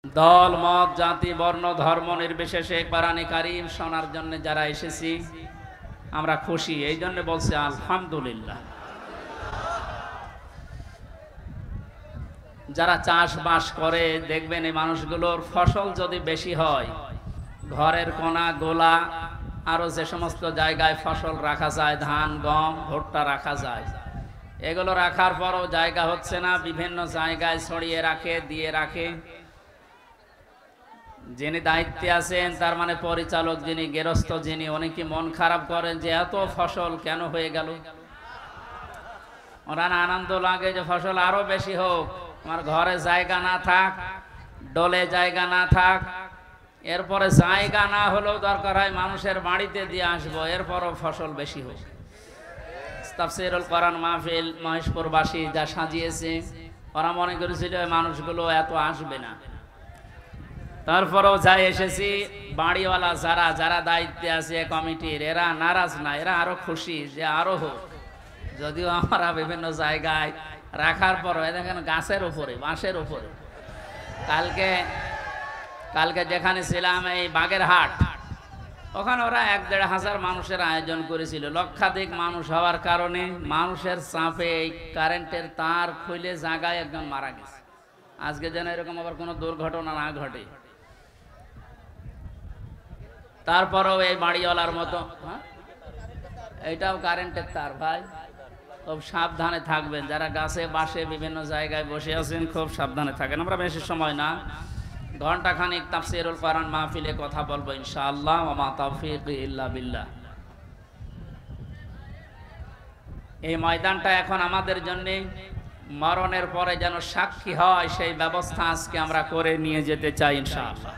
দল মত জাতি বর্ণ ধর্ম নির্বিশেষে কোরআনে কারীম শোনার জন্য যারা এসেছি আমরা খুশি, এই জন্য বলছি আলহামদুলিল্লাহ। যারা চাষবাস করে দেখবেন এই মানুষগুলোর ফসল যদি বেশি হয়, ঘরের কোনা গোলা আরো যে সমস্ত জায়গায় ফসল রাখা যায়, ধান গম ভুট্টা রাখা যায়, এগুলো রাখার পরও জায়গা হচ্ছে না, বিভিন্ন জায়গায় ছড়িয়ে রাখে, দিয়ে রাখে। যিনি দায়িত্বে আছেন, তার মানে পরিচালক যিনি, গেরস্থ যিনি, উনি কি মন খারাপ করেন যে এত ফসল কেন হয়ে গেল? ওনার আনন্দ লাগে যে ফসল আরো বেশি হোক, আমার ঘরে জায়গা না থাক, ডলে জায়গা না থাক, এরপরে জায়গা না হলেও দরকার হয় মানুষের বাড়িতে দিয়ে আসবো, এরপরও ফসল বেশি হোক। তাফসীরুল কোরআন মাহফিল মহেশপুরবাসী যা সাজিয়েছে, ওরা মনে করেছিল মানুষগুলো এত আসবে না, তারপরেও যাই এসেছি। বাড়িওয়ালা যারা যারা দায়িত্বে আছে কমিটির, এরা নারাজ না, এরা আরো খুশি যে আরো হোক। যদিও আমরা বিভিন্ন জায়গায় রাখার পর দেখেন গাছের উপরে, বাঁশের উপরে। কালকে যেখানে ছিলাম এই বাগেরহাট, ওখানে ওরা 1-1.5 হাজার মানুষের আয়োজন করেছিল। লক্ষাধিক মানুষ হওয়ার কারণে মানুষের চাপে এই কারেন্টের তার খুলে জায়গায় একজন মারা গেছে। আজকে যেন এরকম আবার কোনো দুর্ঘটনা না ঘটে। তারপরেও এই বাড়িওয়ালার মতো, এইটাও কারেন্টের তার ভাই, খুব সাবধানে থাকবেন। যারা গাছে বাসে বিভিন্ন জায়গায় বসে আছেন, খুব সাবধানে থাকেন। আমরা বেশি সময় না, ঘন্টাখানিক তাফসীরুল কোরআন মাহফিলে কথা বলবো ইনশাআল্লাহ। ওয়া মা তাওফীকি ইল্লা বিল্লাহ। এই ময়দানটা এখন আমাদের জন্য মরণের পরে যেন সাক্ষী হয়, সেই ব্যবস্থা আজকে আমরা করে নিয়ে যেতে চাই ইনশাআল্লাহ।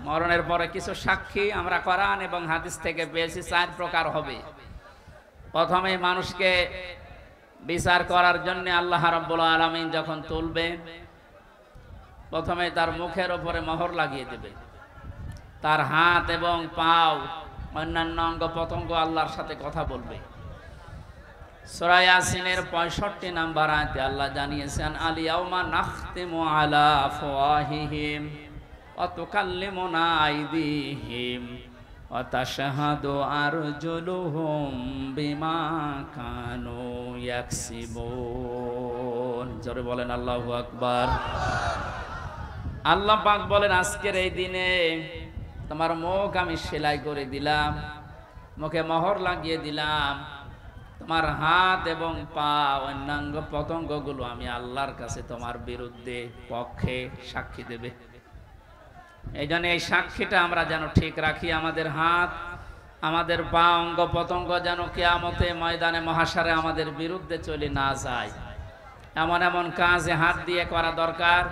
মরণের পরে কিছু সাক্ষী আমরা কোরআন এবং হাদিস থেকে পেয়েছি, 4 প্রকার হবে। প্রথমে মানুষকে বিচার করার জন্য আল্লাহ রাব্বুল আলামিন যখন তুলবেন, প্রথমে তার মুখের উপরে মোহর লাগিয়ে দেবে। তার হাত এবং পাও অন্যান্য অঙ্গ প্রত্যঙ্গ আল্লাহর সাথে কথা বলবে। সূরা ইয়াসিনের 65 নম্বর আয়াতে আল্লাহ জানিয়েছেন, আল ইয়াউমা নাখতিমু আলা আফওয়াহিহিম ওয়া তুকাল্লিমুনা আইদিহিম ওয়া তাশহাদু আরজুলুহুম বিমা কানু ইয়াকসিবুন। জোরে বলেন আল্লাহু আকবার। আল্লাহ পাক বলেন, আজকের এই দিনে তোমার মুখ আমি সেলাই করে দিলাম, মুখে মোহর লাগিয়ে দিলাম, তোমার হাত এবং পা অন্যাঙ্গ পতঙ্গগুলো আমি আল্লাহর কাছে তোমার বিরুদ্ধে পক্ষে সাক্ষী দেবে। এই জন্য এই সাক্ষীটা আমরা যেন ঠিক রাখি। আমাদের হাত, আমাদের পা, অঙ্গ পতঙ্গ যেন কিয়ামতে ময়দানে মহাশারে আমাদের বিরুদ্ধে চলে না যায়। এমন এমন কাজে হাত দিয়ে করা দরকার,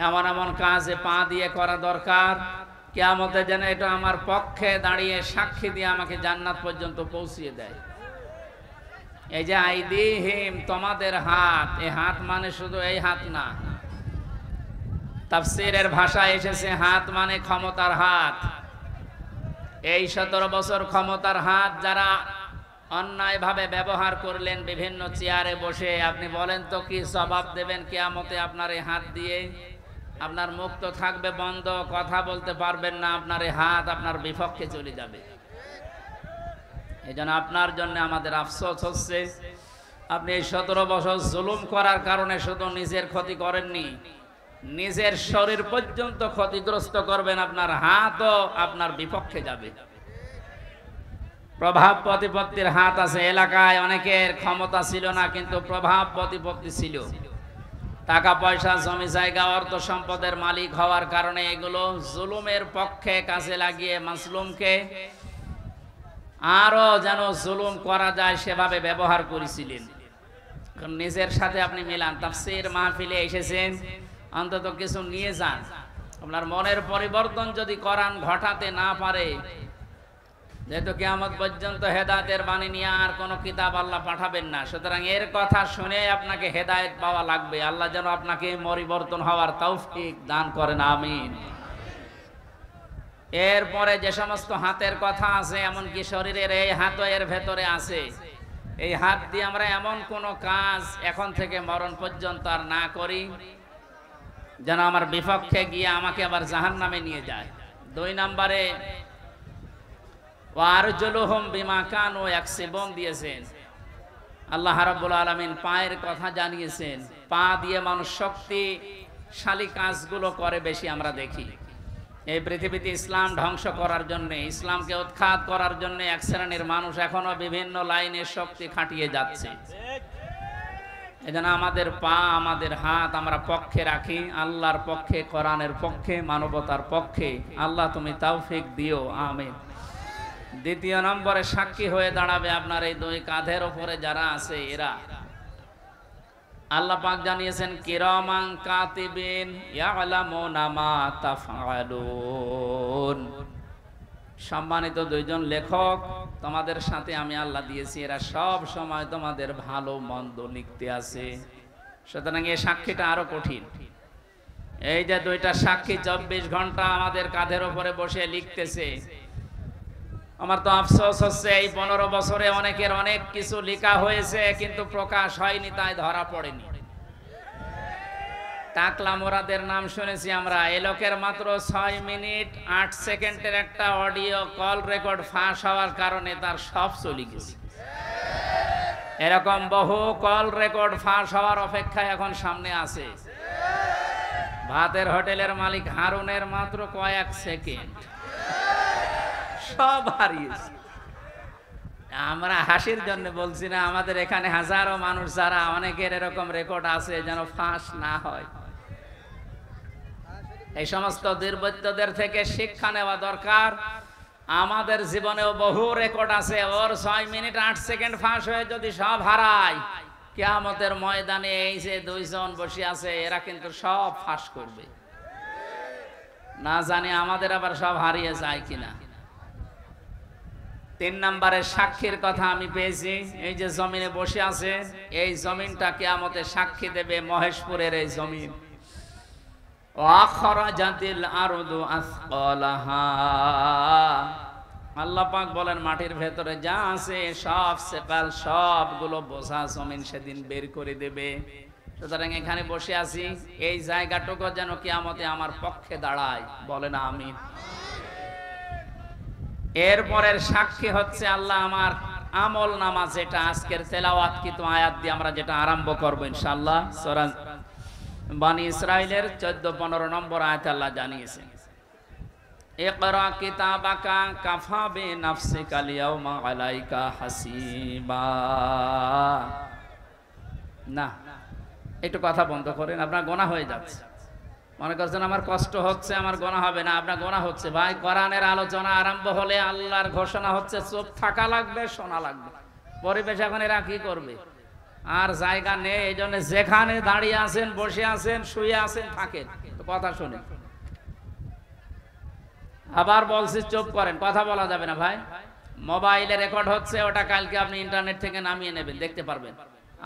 এমন এমন কাজে পা দিয়ে করা দরকার, কিয়ামতে যেন এটা আমার পক্ষে দাঁড়িয়ে সাক্ষী দিয়ে আমাকে জান্নাত পর্যন্ত পৌঁছিয়ে দেয়। এই যে আইদিহিম, তোমাদের হাত, এই হাত মানে শুধু এই হাত না, তাফসীরের ভাষায় এসেছে হাত মানে ক্ষমতার হাত। এই 17 বছর ক্ষমতার হাত যারা অন্যায়ভাবে ব্যবহার করলেন বিভিন্ন চেয়ারে বসে, আপনি বলেন তো কি জবাব দেবেন কিয়ামতে আপনার এই হাত দিয়ে? আপনার মুখ তো থাকবে বন্ধ, কথা বলতে পারবেন না, আপনার এই হাত আপনার বিপক্ষে চলে যাবে। এই জন্য আপনার জন্য আমাদের আফসোস হচ্ছে, আপনি এই 17 বছর জুলুম করার কারণে শুধু নিজের ক্ষতি করেননি, নিজের শরীর পর্যন্ত ক্ষতিগ্রস্ত করবেন, আপনার হাতও আপনার বিপক্ষে যাবে। প্রভাব প্রতিপত্তির হাত আছে। এলাকায় অনেকের ক্ষমতা ছিল না, কিন্তু প্রভাব প্রতিপত্তি ছিল। টাকা পয়সা, জমি জায়গা, অর্থ সম্পদের মালিক হওয়ার কারণে এগুলো জুলুমের পক্ষে কাজে লাগিয়ে মাজলুমকে আরো যেন জুলুম করা যায় সেভাবে ব্যবহার করেছিলেন। নিজের সাথে আপনি মিলান। তাফসীর মাহফিলে এসেছেন, অন্তত কিছু নিয়ে যান। আপনার মনের পরিবর্তন যদি কোরআন ঘটাতে না পারে, যেহেতু কিয়ামত পর্যন্ত হেদায়েতের বাণী নিয়ে আর কোনো কিতাব আল্লাহ পাঠাবেন না, সুতরাং এর কথা শুনে আপনাকে হেদায়েত পাওয়া লাগবে। আল্লাহ যেন আপনাকে পরিবর্তন হওয়ার তৌফিক দান করেন, আমিন। এরপরে যে সমস্ত হাতের কথা আছে, এমনকি শরীরের এই হাতও এর ভেতরে আছে। এই হাত দিয়ে আমরা এমন কোনো কাজ এখন থেকে মরণ পর্যন্ত আর না করি যেন আমার বিপক্ষে গিয়ে আমাকে আবার জাহান্নামে নিয়ে যায়। 2 নম্বরে ওয়ারজুলুহুম বিমা কানু ইয়াকসিবুন দিয়েছেন। আল্লাহ রাব্বুল আলামিন পায়ের কথা জানিয়েছেন। পা দিয়ে মানুষ শক্তিশালী কাজগুলো করে বেশি আমরা দেখি। এই পৃথিবীতে ইসলাম ধ্বংস করার জন্য, ইসলামকে উৎখাত করার জন্য এক শ্রেণীর মানুষ এখনো বিভিন্ন লাইনে শক্তি খাটিয়ে যাচ্ছে। এজন্য আমাদের পা, আমাদের হাত আমরা পক্ষে রাখি, আল্লাহর পক্ষে, কোরআনের পক্ষে, মানবতার পক্ষে। আল্লাহ তুমি তৌফিক দিও, আমিন। 2 নম্বরে সাক্ষী হয়ে দাঁড়াবে আপনার এই 2 কাঁধের উপরে যারা আছে এরা। আল্লাহ পাক জানিয়েছেন কিরামান কাতিবিন ইয়ালামুনা মা তাফআলুন। সম্মানিত 2 জন লেখক তোমাদের সাথে আমি আল্লাহ দিয়েছি, এরা সব সময় তোমাদের ভালো মন্দ লিখতে আছে। সুতরাং এই সাক্ষীটা আরো কঠিন। এই যে 2টা সাক্ষী 24 ঘন্টা আমাদের কাঁধের উপরে বসে লিখতেছে। আমার তো আফসোস হচ্ছে এই 15 বছরে অনেকের অনেক কিছু লেখা হয়েছে কিন্তু প্রকাশ হয়নি, তাই ধরা পড়েনি। টাকলা মোরাদের নাম শুনেছি আমরা। এই লোকের মাত্র 6 মিনিট 8 সেকেন্ডের একটা অডিও কল রেকর্ড ফাঁস হওয়ার কারণে তার সব চলে গেছে। এরকম বহু কল রেকর্ড ফাঁস হওয়ার অপেক্ষায় এখন সামনে আছে। ভাতের হোটেলের মালিক হারুনের মাত্র কয়েক সেকেন্ড, সব হারিয়েছে। আমরা হাসির জন্য বলছি না, আমাদের এখানে হাজারো মানুষ যারা অনেকের এরকম রেকর্ড আছে যেন ফাঁস না হয়। এই সমস্ত দুর্বৃত্তদের থেকে শিক্ষা নেওয়া দরকার। আমাদের জীবনেও বহু রেকর্ড আছে, ওর 6 মিনিট 8 সেকেন্ড ফাঁস হয়ে যদি সব হারায়, কিয়ামতের ময়দানে এই যে 2 জন বসে আছে এরা কিন্তু সব ফাঁস করবে। না জানি আমাদের আবার সব হারিয়ে যায় কিনা। 3 নম্বরের সাক্ষীর কথা আমি পেয়েছি। এই যে জমিনে বসে আছে, এই জমিনটা কিয়ামতে সাক্ষী দেবে, মহেশপুরের এই জমিন। ওয়াখরাজাতিল আরদু আসকালাহা। আল্লাহ পাক বলেন মাটির ভেতরে যা আছে সব সেপাল, সবগুলো বোঝা জমিন সেদিন বের করে দেবে। সুতরাং এখানে বসে আছি, এই জায়গাটুকু যেন কিয়ামতে আমার পক্ষে দাঁড়ায়, বলেন আমিন। এরপরের সাক্ষী হচ্ছে আল্লাহ আমার আমল নামা, যেটা আজকের তেলাওয়াতকৃত আয়াত দিয়ে আমরা যেটা আরম্ভ করব ইনশাআল্লাহ। সূরা বনী ইসরাইলের 14-15 নম্বর আয়াত আল্লাহ জানিয়েছেন, ইকরা কিতাবাকা কাফা বিনাফসিকাল ইয়াওমা আলাইকা হাসিবা। না, একটু কথা বন্ধ করেন, আপনার গোনাহ হয়ে যাচ্ছে। মনে করছেন আমার কষ্ট হচ্ছে, আমার গোনাহ হবে না, আপনার গোনাহ হচ্ছে। ভাই, কোরআনের আলোচনা আরম্ভ হলে আল্লাহর ঘোষণা হচ্ছে চুপ থাকা লাগবে, শোনা লাগবে। পরিবেশ এখন এরা কি করবে, আর জায়গা নেই। এই জন্য যেখানে দাঁড়িয়ে আছেন, বসে আছেন, শুয়ে আছেন, থাকেন, কথা শুনে। আবার বলছি চুপ করেন, কথা বলা যাবে না ভাই। মোবাইলে রেকর্ড হচ্ছে, ওটা কালকে আপনি ইন্টারনেট থেকে নামিয়ে নেবেন, দেখতে পারবেন।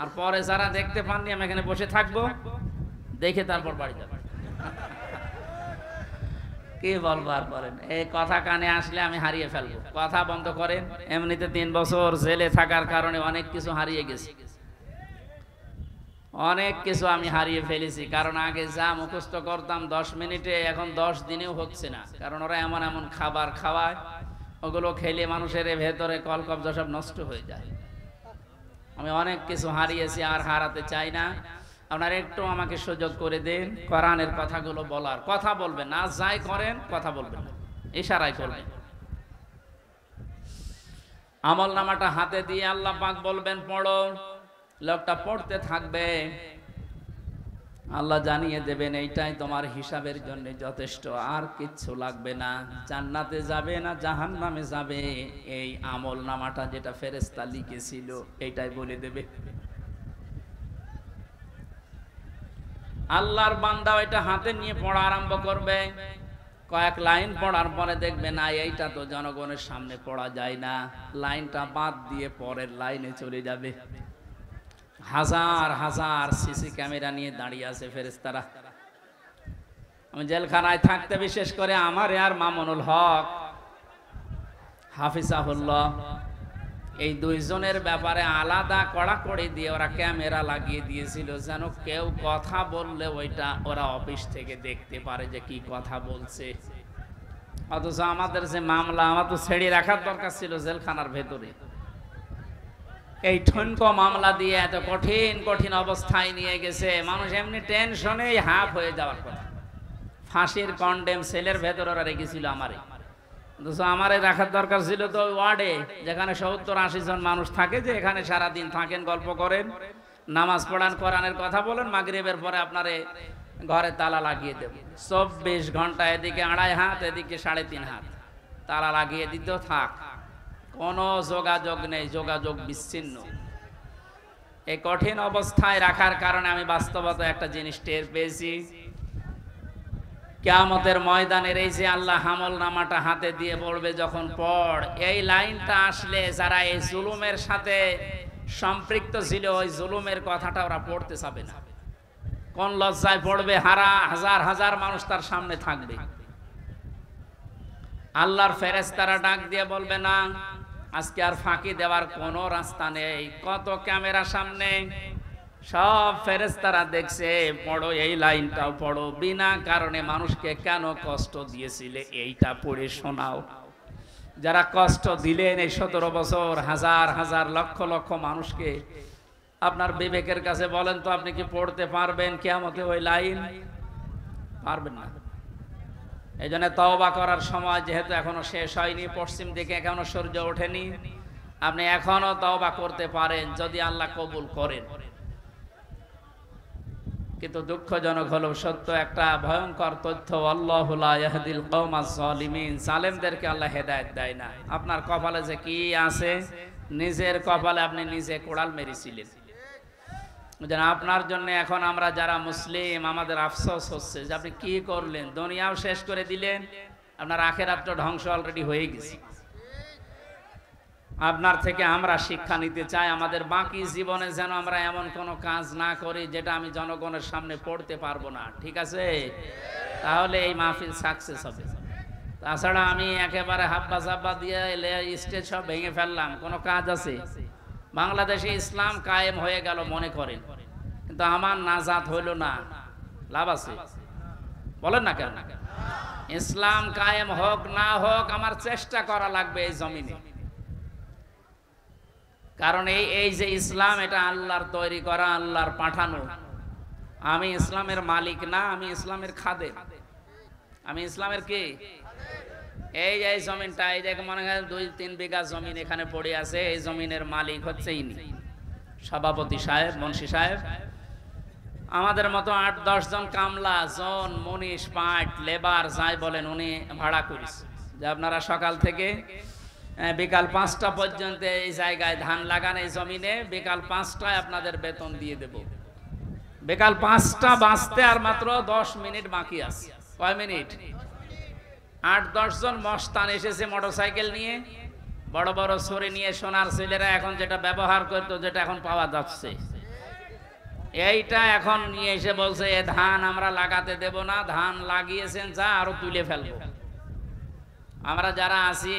আর পরে যারা দেখতে পাননি, আমি এখানে বসে থাকবো, দেখে তারপর বাড়ি যাবেন। কি বলবার করেন, এই কথা কানে আসলে আমি হারিয়ে ফেলবো। কথা বন্ধ করেন। এমনিতে 3 বছর জেলে থাকার কারণে অনেক কিছু হারিয়ে গেছে, অনেক কিছু আমি হারিয়ে ফেলেছি। কারণ আগে যা মুখস্থ করতাম 10 মিনিটে, এখন 10 দিনেও হচ্ছে না। কারণ ওরা এমন এমন খাবার খাওয়ায়, ওগুলো খেলে মানুষের ভেতরে কলকব্জা সব নষ্ট হয়ে যায়। আমি অনেক কিছু হারিয়েছি, আর হারাতে চাই না। আপনারা একটু আমাকে সুযোগ করে দেন কোরআনের কথাগুলো বলার। কথা বলবেন না, যাই করেন কথা বলবেন না, ইশারায় করবেন। আমল নামাটা হাতে দিয়ে আল্লাহ পাক বলবেন পড়ো, লোকটা পড়তে থাকবে। আল্লাহ জানিয়ে দেবেন এইটাই তোমার হিসাবের জন্য যথেষ্ট, আর কিচ্ছু লাগবে না। জান্নাতে যাবে না জাহান্নামে যাবে, এই আমল নামাটা যেটা ফেরেশতা লিখেছিল এইটাই বলে দেবে। আল্লাহর বান্দা এটা হাতে নিয়ে পড়া আরম্ভ করবে। কয়েক লাইন পড়ার পরে দেখবে না, এইটা তো জনগণের সামনে পড়া যায় না, লাইনটা বাদ দিয়ে পরের লাইনে চলে যাবে। হাজার হাজার সিসি ক্যামেরা নিয়ে দাঁড়িয়ে আছে ফেরেশতারা। আমি জেলখানায় থাকতে বিশেষ করে আমার আর মামুনুল হক হাফিজাহুল্লাহ, এই দুইজনের ব্যাপারে আলাদা কড়াকড়ি দিয়ে ওরা ক্যামেরা লাগিয়ে দিয়েছিল, যেন কেউ কথা বললে ওইটা ওরা অফিস থেকে দেখতে পারে যে কি কথা বলছে। অথচ আমাদের যে মামলা, আমার তো ছেড়ে রাখার দরকার ছিল জেলখানার ভেতরে। এই ঠনকো মামলা দিয়ে এত কঠিন কঠিন অবস্থায় নিয়ে গেছে, মানুষ এমনি টেনশনে হাফ হয়ে যাওয়ার কথা। ফাঁসির কন্ডেম সেলের ভেতরে ওরা রেখেছিল আমারে, আমারে রাখার দরকার ছিল তো ওয়ার্ডে, যেখানে 70-80 জন মানুষ থাকে, যে এখানে সারাদিন থাকেন, গল্প করেন, নামাজ পড়ান, কোরআনের কথা বলেন, মাগরিবের পরে আপনারে ঘরে তালা লাগিয়ে দেব। 24 ঘন্টা এদিকে 2.5 হাত, এদিকে 3.5 হাত তালা লাগিয়ে দিত, থাক, কোনো যোগাযোগ নেই, যোগাযোগ বিচ্ছিন্ন। এই কঠিন অবস্থায় রাখার কারণে আমি বাস্তবতা একটা জিনিস টের পেয়েছি, কিয়ামতের ময়দানের এই যে আল্লাহ হামল নামাটা হাতে দিয়ে বলবে যখন পড়, এই লাইনটা আসলে যারা এই জুলুমের সাথে সম্পৃক্ত ছিল ওই জুলুমের কথাটা ওরা পড়তে চাবে না। কোন লজ্জায় পড়বে, হাজার হাজার মানুষ তার সামনে থাকবে। আল্লাহর ফেরেশতারা ডাক দিয়ে বলবে না, আজকে আর ফাঁকি দেওয়ার কোনো রাস্তা নেই, কত ক্যামেরা সামনে, সব ফেরেশতারা দেখছে, পড়ো এই লাইনটাও পড়ো, বিনা কারণে মানুষকে কেন কষ্ট দিয়েছিলে এইটা পড়ে শোনাও। যারা কষ্ট দিলেন এই 17 বছর, হাজার হাজার লক্ষ লক্ষ মানুষকে, আপনার বিবেকের কাছে বলেন তো, আপনি কি পড়তে পারবেন কিয়ামতে ওই লাইন? পারবেন না। এই জন্য তওবা করার সময় যেহেতু এখনো শেষ হয়নি, পশ্চিম দিকে এখনো সূর্য ওঠেনি, আপনি এখনো তওবা করতে পারেন যদি আল্লাহ কবুল করেন। কিন্তু দুঃখজনক হলো সত্য, একটা ভয়ঙ্কর তথ্য, আল্লাহু লা ইয়াহদিল কওমাজ জালিমিন, জালেমদেরকে আল্লাহ হেদায়েত দেয় না। আপনার কপালে যে কি আছে, নিজের কপালে আপনি নিজে কোড়াল মেরেছিলেন। যেন আপনার জন্য এখন আমরা যারা মুসলিম, আমাদের আফসোস হচ্ছে যে আপনি কি করলেন, দুনিয়াও শেষ করে দিলেন, আপনার আখিরাতটা ধ্বংস অলরেডি হয়ে গেছে। আপনার থেকে আমরা শিক্ষা নিতে চাই, আমাদের বাকি জীবনে যেন আমরা এমন কোনো কাজ না করি যেটা আমি জনগণের সামনে পড়তে পারবো না, ঠিক আছে? তাহলে এই মাহফিল সাকসেস হবে। তাছাড়া আমি একেবারে হাব্বা জাব্বা দিয়ে স্টেজ সব ভেঙে ফেললাম, কোনো কাজ আছে? বাংলাদেশে ইসলাম কায়েম হয়ে গেল মনে করেন, কিন্তু আমার নাজাত হইল না, লাভ আছে? বলেন না কেন? ইসলাম কায়েম হোক না হোক আমার চেষ্টা করা লাগবে এই জমিনে, কারণ এই যে ইসলাম, এটা আল্লাহর তৈরি করা, আল্লাহর পাঠানো। আমি ইসলামের মালিক না, আমি ইসলামের খাদেম। আমি ইসলামের কি? এই যে জমিনটা, এই যে মনে হয় 2-3 বিঘা জমিন এখানে পড়ে আছে, এই জমিনের মালিক হচ্ছে ইনি, সভাপতি সাহেব, মুন্সি সাহেব। আমাদের মতো 8-10 জন কামলা, জন, মনীষ, পাট, লেবার যাই বলেন, উনি ভাড়া করিস যে আপনারা সকাল থেকে বিকাল 5টা পর্যন্ত এই জায়গায় ধান লাগান, এই জমিনে বিকাল 5টায় আপনাদের বেতন দিয়ে দেব। বিকাল 5টা বাজতে আর মাত্র 10 মিনিট বাকি আছে। কয় মিনিট? 8-10 জন মস্তান এসেছে মোটরসাইকেল নিয়ে, বড় বড় ছড়ি নিয়ে, সোনার ছেলেরা এখন যেটা ব্যবহার করতো, যেটা এখন পাওয়া যাচ্ছে, এইটা এখন নিয়ে এসে বলছে এ ধান আমরা লাগাতে দেব না, ধান লাগিয়েছেন যা আরো তুলে ফেলবো। আমরা যারা আছি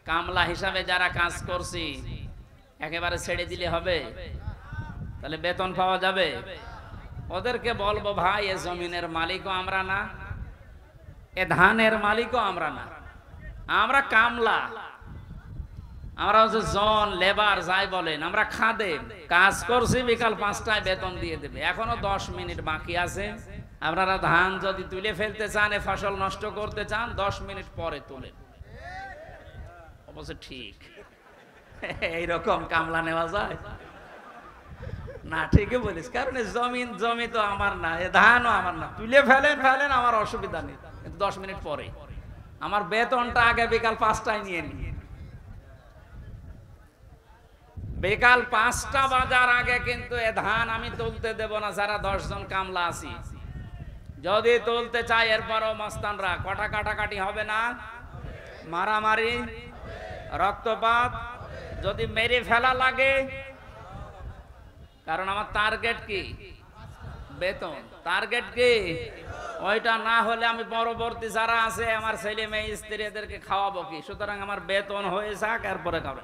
কামলা হিসাবে যারা কাজ করছি, একেবারে ছেড়ে দিলে হবে? তাহলে বেতন পাওয়া যাবে? ওদেরকে বলবো, ভাই এ জমিনের মালিকও আমরা না, এ ধানের মালিকও আমরা না, আমরা কামলা, আমরা হচ্ছে জন, লেবার যাই বলেন, আমরা খাদেম, কাজ করছি, বিকাল 5টায় বেতন দিয়ে দেবে। এখনো 10 মিনিট বাকি আছে, আপনারা ধান যদি তুলে ফেলতে চান, এ ফসল নষ্ট করতে চান, 10 মিনিট পরে তোলেন। অবশ্য ঠিক এইরকম কামলা নেওয়া যায় না? ঠিকই বলিস, কারণ জমি তো আমার না, এ ধানও আমার না, তুলে ফেলেন, আমার অসুবিধা নেই, কিন্তু 10 মিনিট পরে আমার বেতনটা আগে বিকাল 5টায় নিয়ে নি। বিকাল 5টা বাজার আগে কিন্তু এ ধান আমি তুলতে দেব না, যারা 10 জন কামলা আছি। যদি তুলতে চাই এরপরও মস্তানরা কটা কাটাকাটি হবে না, মারামারি, রক্তপাত, যদি মেরে ফেলা লাগে, কারণ আমার টার্গেট কি? বেতন। টার্গেট কি? ওইটা না হলে আমি পরবর্তী যারা আছে আমার ছেলে মেয়ে স্ত্রী এদেরকে খাওয়াবো কি? সুতরাং আমার বেতন হয়ে যাক, এরপরে খাবো।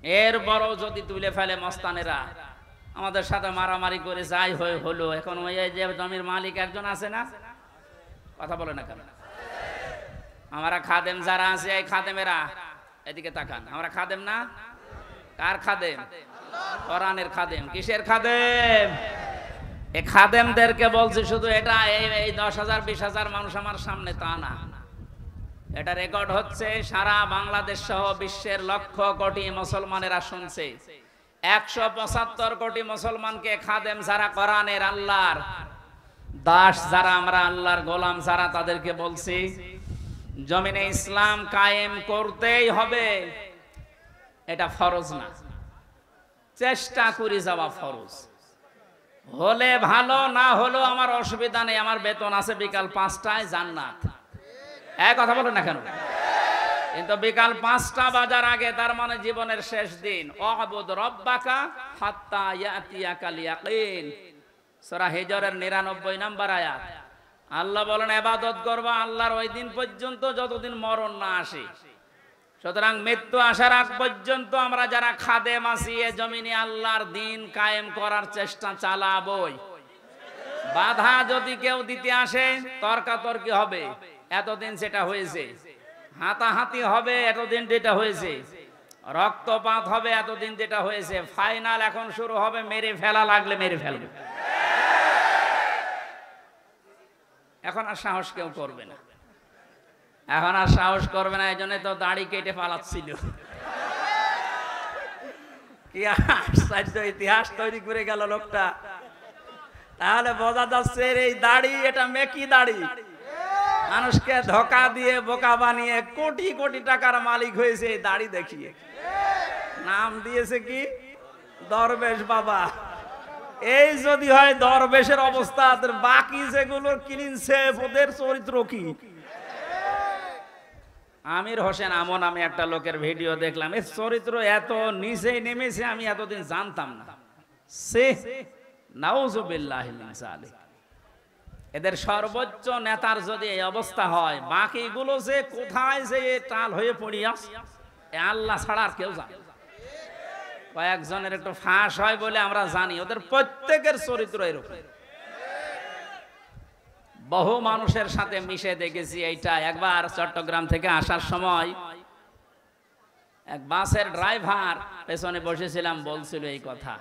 এরপরও যদি তুলে ফেলে মস্তানেরা, আমাদের সাথে মারামারি করে যাই হলো, এখন ওই যে জমির মালিক একজন আছে না, কথা বলে না কেন? আমরা খাদেম যারা আছে, এই খাদেমেরা এদিকে তাকান, আমরা খাদেম না? কার খাদেম? কোরআনের খাদেম। কিসের খাদেম? এই খাদেমদেরকে বলছি শুধু এটা এই 10,000 20,000 মানুষ আমার সামনে তা না, এটা রেকর্ড হচ্ছে, সারা বাংলাদেশ সহ বিশ্বের লক্ষ কোটি মুসলমানেরা শুনছে। 175 কোটি মুসলমানকে খাদেম যারা, কোরআনের আল্লাহর দাস যারা, আমরা আল্লাহর গোলাম যারা, তাদেরকে বলছি জমিনে ইসলাম কায়েম করতেই হবে। এটা ফরজ না, চেষ্টা করে যাওয়া ফরজ। হলে ভালো, না হলো আমার অসুবিধা নেই, আমার বেতন আছে বিকাল 5টায় জান্নাত। এক কথা বলেন না কেন? কিন্তু বিকাল 5টা বাজার আগে, তার মানে জীবনের শেষ দিন, ওয়াবুদ রব্বাকা হাত্তা ইয়াতিয়াকাল ইয়াকিন, সূরা হিজরের 99 নম্বর আয়াত। আল্লাহ বলেন ইবাদত করবা আল্লাহর ওই দিন পর্যন্ত যতদিন মরণ না আসে। সুতরাং মৃত্যু আসার আগ পর্যন্ত আমরা যারা খাদেম আছি, এ জমিনে আল্লাহর দিন কায়েম করার চেষ্টা চালাবই। বাধা যদি কেউ দিতে আসে, তর্কাতর্কি হবে, এতদিন সেটা হয়েছে, হাতাহাতি হবে, এতদিন যেটা হয়েছে, রক্তপাত হবে, এতদিন যেটা হয়েছে, ফাইনাল এখন শুরু হবে, মেরে ফেলা লাগলে মেরে ফেলবে। এখন আর সাহস কেউ করবে না, এখন আর সাহস করবে না। এই জন্য তো দাড়ি কেটে পালাচ্ছিল। কি আশ্চর্য ইতিহাস তৈরি করে গেল লোকটা। তাহলে বোঝা যাচ্ছে এই দাড়ি, এটা মেকি দাড়ি, মানুষকে ধোকা দিয়ে বোকা বানিয়ে কোটি কোটি টাকার মালিক হয়েছে এই দাড়ি দেখিয়ে। নাম দিয়েছে কি? দরবেশ বাবা। এই যদি হয় দরবেশের অবস্থা, বাকি যেগুলো কিনছে ওদের চরিত্র কি? আমির হোসেন আমন, আমি একটা লোকের ভিডিও দেখলাম, এর চরিত্র এত নিচে নেমেছে আমি এতদিন জানতাম না। সে নাউজুবিল্লাহি মিন যালিক। এদের সর্বোচ্চ নেতার যদি এই অবস্থা হয়, বাকিগুলো যে কোথায় যে টাল হয়ে পড়িয়া, আল্লাহ ছাড়া আর কেউ জানে। কয়েকজনের একটু ফাঁস হয় বলে আমরা জানি, ওদের প্রত্যেকের চরিত্র এরকম। বহু মানুষের সাথে মিশে দেখেছি এইটা। একবার চট্টগ্রাম থেকে আসার সময় এক বাসের ড্রাইভার, পেছনে বসেছিলাম, বলছিল এই কথা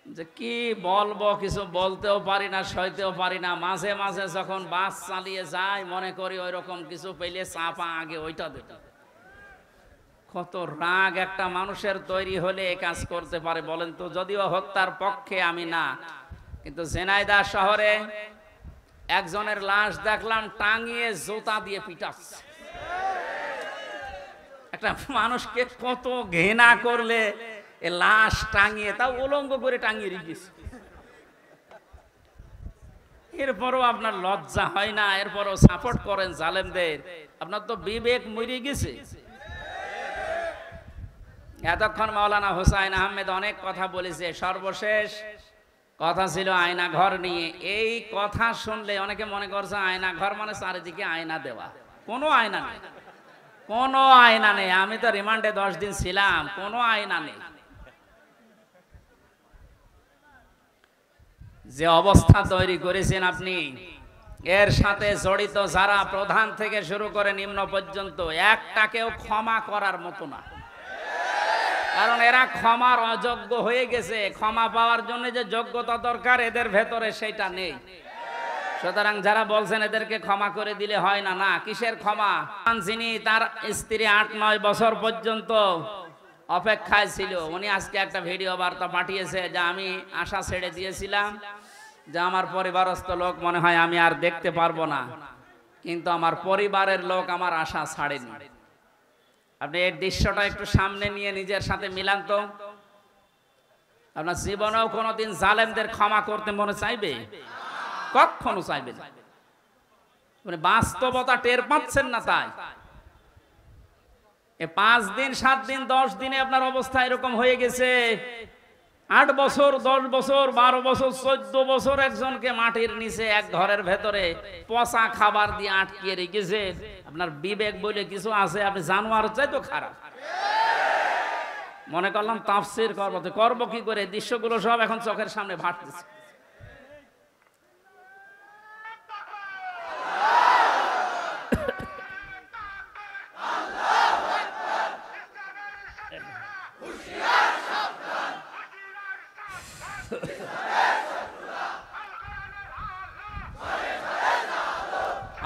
যে কি বলবো, কিছু বলতেও পারি না, সইতেও পারি না। মাঝে মাঝে যখন বাস চালিয়ে যায় মনে করি ওই রকম কিছু পেলে চাপা আগে ওইটা দেব। কত রাগ একটা মানুষের তৈরি হলে এ কাজ করতে পারে বলেন তো? যদিও হত্যার পক্ষে আমি না, কিন্তু ঝিনাইদহ শহরে একজনের লাশ দেখলাম টাঙিয়ে জুতা দিয়ে পিটাচ্ছে। একটা মানুষকে কত ঘৃণা করলে এ লাশ টাঙিয়ে, তাও উলঙ্গ করে টাঙিয়ে রেখেছে। এরপরও আপনার লজ্জা হয় না? এরপরও সাপোর্ট করেন জালেমদের। আপনার তো বিবেক মরে গেছে। এতক্ষণ মাওলানা হুসাইন আহমেদ অনেক কথা বলেছে, সর্বশেষ কথা ছিল আয়না ঘর নিয়ে। এই কথা শুনলে অনেকে মনে করছে আয়না ঘর মানে চারিদিকে আয়না দেওয়া। কোনো আয়না নেই, কোনো আয়না নেই। আমি তো রিমান্ডে 10 দিন ছিলাম, কোনো আয়না নেই। যে অবস্থা তৈরি করেছেন আপনি, এর সাথে জড়িত যারা প্রধান থেকে শুরু করে নিম্ন পর্যন্ত, একটাকেও ক্ষমা করার মতো না। কারণ এরা ক্ষমার অযোগ্য হয়ে গেছে। ক্ষমা পাওয়ার জন্য যে যোগ্যতা দরকার এদের ভেতরে সেটা নেই। সুতরাং যারা বলছেন এদেরকে ক্ষমা করে দিলে হয় না, না, কিসের ক্ষমা? যিনি তার স্ত্রী 8-9 বছর পর্যন্ত অপেক্ষায় ছিল, উনি আজকে একটা ভিডিও বার্তা পাঠিয়েছে যে আমি আশা ছেড়ে দিয়েছিলাম যে আমার পরিবারস্থ লোক মনে হয় আমি আর দেখতে পারবো না, কিন্তু আমার পরিবারের লোক আমার আশা ছাড়েনি। আপনি এই দৃশ্যটা একটু সামনে নিয়ে নিজের সাথে মিলান তো। আপনার জীবনেও কোনোদিন জালেমদের ক্ষমা করতে মনে চাইবে? কখনো চাইবে না। মানে বাস্তবতা টের পাচ্ছেন না তাই। 5 দিন 7 দিন 10 দিনে আপনার অবস্থা এরকম হয়ে গেছে। 8 বছর 10 বছর 12 বছর 14 বছর একজনকে মাটির নিচে এক ঘরের ভেতরে পচা খাবার দিয়ে আটকিয়ে রেখেছে। আপনার বিবেক বলে কিছু আছে? আপনি জানোয়ার চাই তো খারাপ। মনে করলাম তাফসীর করব, তো করব কি করে? দৃশ্যগুলো সব এখন চোখের সামনে ভাসতেছে।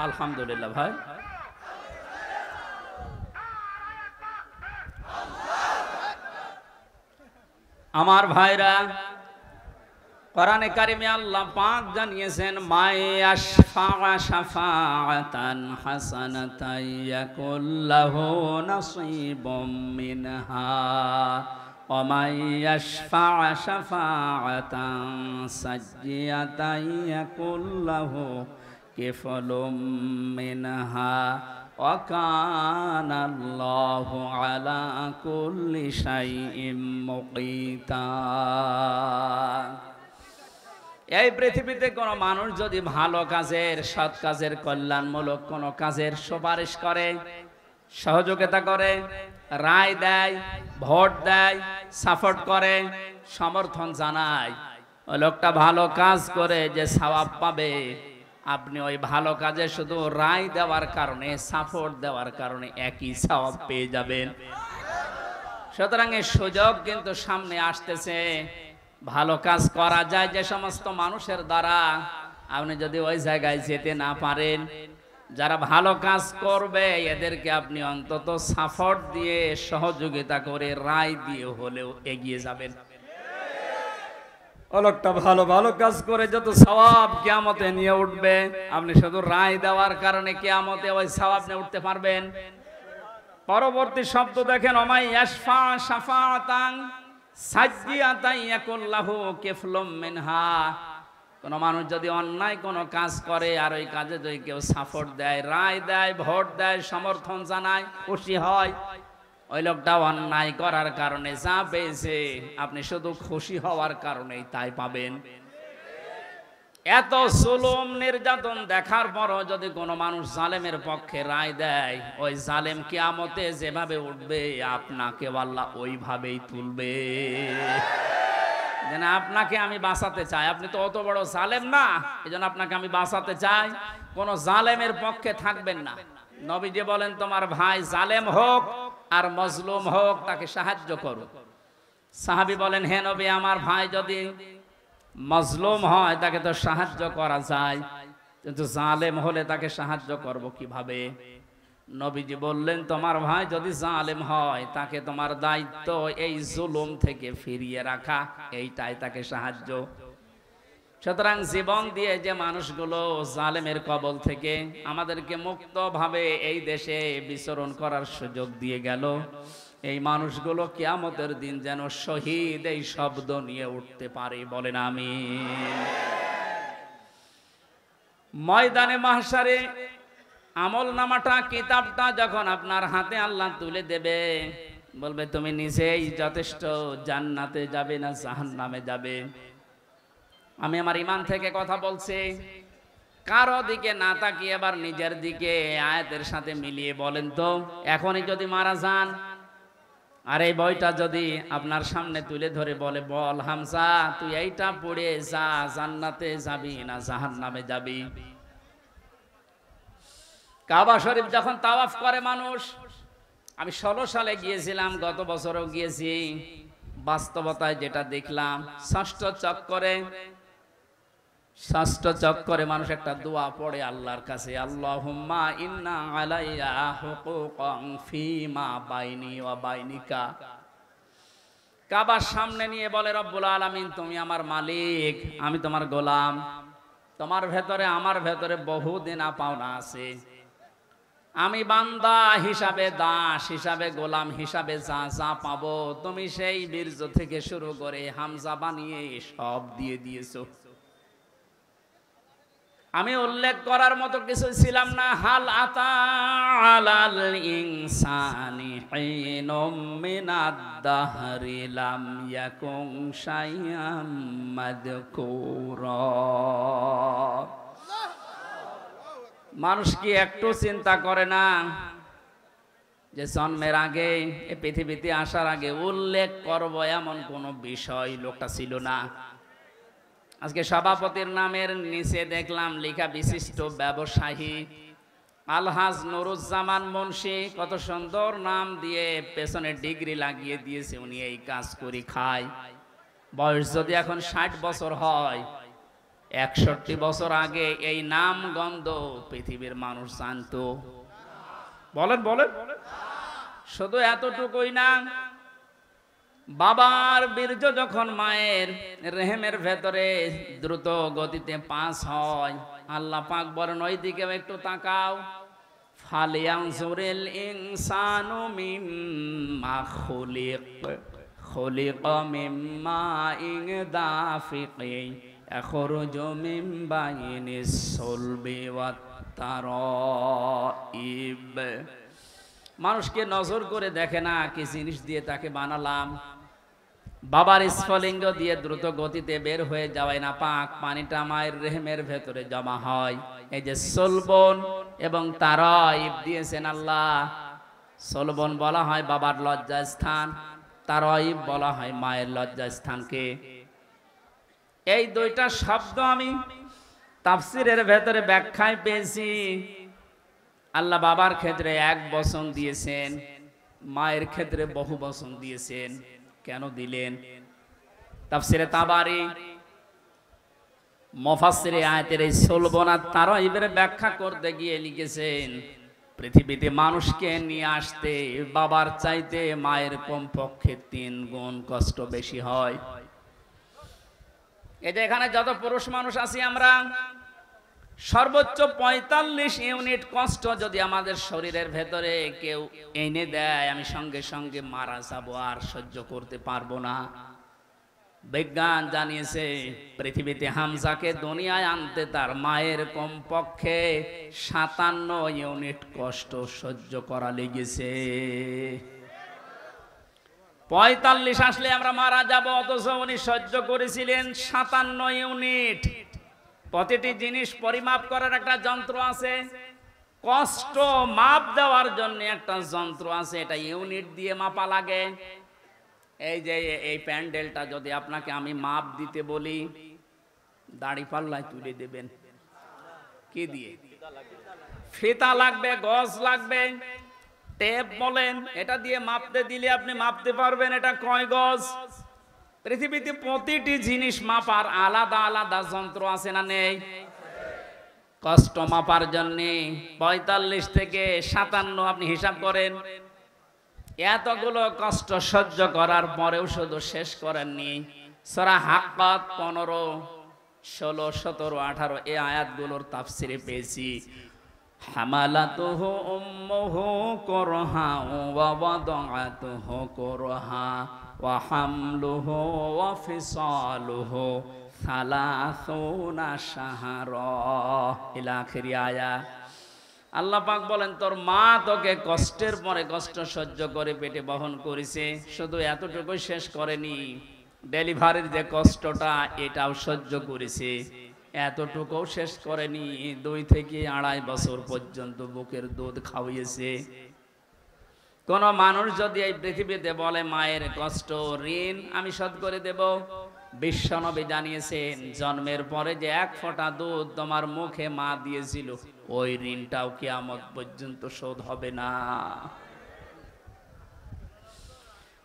আলহামদুলিল্লাহ ভাই, আমার ভাইরা, কোরআনে কারিমে আল্লাহ পাক জানিয়েছেন মায়াশফা শাফাআতান হাসানাতান ইয়াকুল্লাহু নাসীবুম মিনহা ওয়া মায়াশফা শাফাআতান সাজ্জিয়াতান ইয়াকুল্লাহু কিফলুম মিনহা ওয়া কানাল্লাহু আলা কুল্লি শাইইন মুকিতা। এই পৃথিবীতে কোনো মানুষ যদি ভালো কাজের, সৎ কাজের, কল্যাণমূলক কোনো কাজের সুপারিশ করে, সহযোগিতা করে, রায় দেয়, ভোট দেয়, সাপোর্ট করে, সমর্থন জানায়, ওই লোকটা ভালো কাজ করে যে সওয়াব পাবে, আপনি ওই ভালো কাজে শুধু রায় দেওয়ার কারণে, সাপোর্ট দেওয়ার কারণে একই সওয়াব পেয়ে যাবেন। সুতরাং এই সুযোগ কিন্তু সামনে আসতেছে, ভালো কাজ করা যায় যে সমস্ত মানুষের দ্বারা। আপনি যদি ওই জায়গায় যেতে না পারেন, যারা ভালো কাজ করবে এদেরকে আপনি অন্তত সাপোর্ট দিয়ে, সহযোগিতা করে, রায় দিয়ে হলেও এগিয়ে যাবেন। লোকটা ভালো ভালো কাজ করে যত সওয়াব কিয়ামতে নিয়ে উঠবে, আপনি শুধু রায় দেওয়ার কারণে কিয়ামতে ওই সওয়াব নিয়ে উঠতে পারবেন? পরবর্তী শব্দ দেখেন, ওমাই ইয়াশফা শাফাআতান সাজ্জিয়াতান ইয়াকুল্লাহু কিফলুম মিনহা। কোন মানুষ যদি অন্যায় কোনো কাজ করে আর ওই কাজে যদি কেউ সাপোর্ট দেয়, রায় দেয়, ভোট দেয়, সমর্থন জানায়, খুশি হয়, ওই লোকটা অন্যায় করার কারণে যা পেয়েছে আপনি শুধু খুশি হওয়ার কারণেই তাই পাবেন। এত জুলুম নির্যাতন দেখার পরও যদি কোনো মানুষ জালেমের পক্ষে রায় দেয়, ওই জালেম কিয়ামতে যেভাবে উঠবে আপনাকে আল্লাহ ওইভাবেই তুলবে। যেন আপনাকে আমি বাঁচাতে চাই, আপনি তো অত বড় জালেম না, এজন্য আপনাকে আমি বাঁচাতে চাই। কোন জালেমের পক্ষে থাকবেন না। নবীজি বলেন, তোমার ভাই জালেম হোক আর মজলুম হোক, তাকে সাহায্য করো। সাহাবী বলেন, হে নবী, আমার ভাই যদি মজলুম হয় তাকে তো সাহায্য করা যায়, কিন্তু জালেম হলে তাকে সাহায্য করব কিভাবে? নবীজি বললেন, তোমার ভাই যদি জালেম হয় তাকে তোমার দায়িত্ব এই জুলুম থেকে ফিরিয়ে রাখা, এইটাই তাকে সাহায্য। সুতরাং জীবন দিয়ে যে মানুষগুলো জালেমের কবল থেকে আমাদেরকে মুক্তভাবে এই দেশে বিচরণ করার সুযোগ দিয়ে গেল, এই মানুষগুলো কিয়ামতের দিন যেন শহীদ এই শব্দ নিয়ে উঠতে পারে, বলেন আমিন। ময়দানে মাহশারে আমলনামাটা, কিতাবটা যখন আপনার হাতে আল্লাহ তুলে দেবে, বলবে তুমি নিজেই যথেষ্ট, জান্নাতে যাবে না জাহান্নামে যাবে। আমি আমার ঈমান থেকে কথা বলছি, কারো দিকে না তাকিয়ে আবার নিজের দিকে আয়াতের সাথে মিলিয়ে বলেন তো, এখনই যদি মারা যান আর এই বইটা যদি আপনার সামনে তুলে ধরে বলে, বল হামজা তুই এইটা পড়ে যা, জান্নাতে যাবি না জাহান্নামে যাবি? কাবা শরীফ যখন তাওয়াফ করে মানুষ, আমি 16 সালে গিয়েছিলাম, গত বছরও গিয়েছি, বাস্তবতায় যেটা দেখলাম, ষষ্ঠ চক্করে মানুষ একটা দোয়া পড়ে আল্লাহর কাছে, আল্লাহুম্মা ইন্না আলাইয়া হুকুকান ফীমা বাইনি ওয়া বাইনিকা। কাবার সামনে নিয়ে বলে, রব্বুল আলামিন তুমি আমার মালিক, আমি তোমার গোলাম, তোমার ভেতরে আমার ভেতরে বহু দেনা পাওনা আছে, আমি বান্দা হিসাবে, দাস হিসাবে, গোলাম হিসাবে যা যা পাবো তুমি সেই বীর্য থেকে শুরু করে হামজা বানিয়ে সব দিয়ে দিয়েছো। আমি উল্লেখ করার মতো কিছু ছিলাম না। হাল আতা আলাল ইনসানি হিনুম মিনাদ দাহরি লাম ইয়াকুন শাইআম মাযকুরা। মানুষ কি একটু চিন্তা করে না যে জন্মের আগে এই পৃথিবীতে আসার আগে উল্লেখ করব এমন কোন বিষয় লোকটা ছিল না। আজকে সভাপতির নামের নিচে দেখলাম লেখা বিশিষ্ট ব্যবসায়ী আলহাজ নুরুজ্জামান মুন্সি, কত সুন্দর নাম দিয়ে পেছনে ডিগ্রি লাগিয়ে দিয়েছে, উনি এই কাজ করে খায়। বয়স যদি এখন 60 বছর হয়, 61 বছর আগে এই নাম গন্ধ পৃথিবীর মানুষ জানতো? বলেন বলেন। শুধু এতটুকুই না, বাবার বীর্য যখন মায়ের রেহেমের ভেতরে দ্রুত গতিতে পাস হয়, আল্লাহ পাক বলেন ওই দিকে একটু তাকাও, ফালিয়ানজুরিল ইনসানু মিম্মা খুলিক, খুলিকা মিম্মা ইন দাফিকিন ইয়াখরুজু মিন বাইনিস সুলবি ওয়াত তারাইব। মানুষকে নজর করে দেখে না কি জিনিস দিয়ে তাকে বানালাম। বাবার স্ফলিঙ্গ দিয়ে দ্রুত গতিতে বের হয়ে যাওয়ায় না পাক পানিটা মায়ের রেহেমের ভেতরে জমা হয়। এই যে সলবন এবং তারাইব দিয়েছেন আল্লাহ। সলবন বলা হয় বাবার লজ্জাস্থান, তারাইব বলা হয় মায়ের লজ্জাস্থানকে। এই দুইটা শব্দ আমি তাফসিরের ভেতরে ব্যাখ্যায় পেয়েছি। আল্লাহ বাবার ক্ষেত্রে এক বচন দিয়েছেন, মায়ের ক্ষেত্রে বহু বচন দিয়েছেন। কেন দিলেন? তাফসিরে তাবারি মুফাসসিরে আয়াতের এই সলবনাত তারাইবের ব্যাখ্যা করতে গিয়ে লিখেছেন, পৃথিবীতে মানুষকে নিয়ে আসতে বাবার চাইতে মায়ের কমপক্ষে 3 গুণ কষ্ট বেশি হয়। এই যে এখানে যত পুরুষ মানুষ আছি আমরা, সর্বোচ্চ 45 ইউনিট কষ্ট যদি আমাদের শরীরের ভেতরে কেউ এনে দেয়, আমি সঙ্গে সঙ্গে মারা যাব, আর সহ্য করতে পারবো না। বিজ্ঞান জানিয়েছে পৃথিবীতে হামজাকে দুনিয়ায় আনতে তার মায়ের কমপক্ষে 57 ইউনিট কষ্ট সহ্য করা লেগেছে। 45 আসলে আমরা মারা যাব, অথচ উনি সহ্য করেছিলেন 57 ইউনিট। প্রতিটি জিনিস পরিমাপ করার একটা যন্ত্র আছে, কষ্ট মাপ দেওয়ার জন্য একটা যন্ত্র আছে, এটা ইউনিট দিয়ে মাপা লাগে। এই যে এই প্যান্ডেলটা যদি আপনাকে আমি মাপ দিতে বলি, দাড়ি পাল্লায় তুলে দেবেন কি দিয়ে? ফিতা লাগবে, গজ লাগবে, টেপ বলেন, এটা দিয়ে মাপতে দিলে আপনি মাপতে পারবেন এটা কয় গজ। পৃথিবীতে প্রতিটি জিনিস মাপার আলাদা আলাদা যন্ত্র আছে না নেই? কষ্ট মাপার জন্য 45 থেকে 57 আপনি হিসাব করেন। এতগুলো কষ্ট সহ্য করার পরেও শুধু শেষ করেননি। সূরা হাক্কাত 15, 16, 17, 18 এই আয়াতগুলোর তাফসিরে পেয়েছি, হামালাতুহু উম্মুহু কুরহা ওয়া ওয়াদাআতুহু কুরহা ওয়া হামলুহু ওয়া ফিসালুহু 30 শাহরা ইলা আখির আয়া। আল্লাহ পাক বলেন তোর মা তোকে কষ্টের পরে কষ্ট সহ্য করে পেটে বহন করেছে, শুধু এতটুকুই শেষ করেনি, ডেলিভারির যে কষ্টটা এটাও সহ্য করেছে, এতটুকুও শেষ করেনি, 2 থেকে 2.5 বছর পর্যন্ত বুকের দুধ খাওয়িয়েছে। কোন মানুষ যদি এই পৃথিবীতে বলে মায়ের কষ্ট ঋণ আমি শোধ করে দেব, বিশ্বনবী জানিয়েছেন জন্মের পরে যে 1 ফোঁটা দুধ তোমার মুখে মা দিয়েছিল, ওই ঋণটাও কিয়ামত পর্যন্ত শোধ হবে না।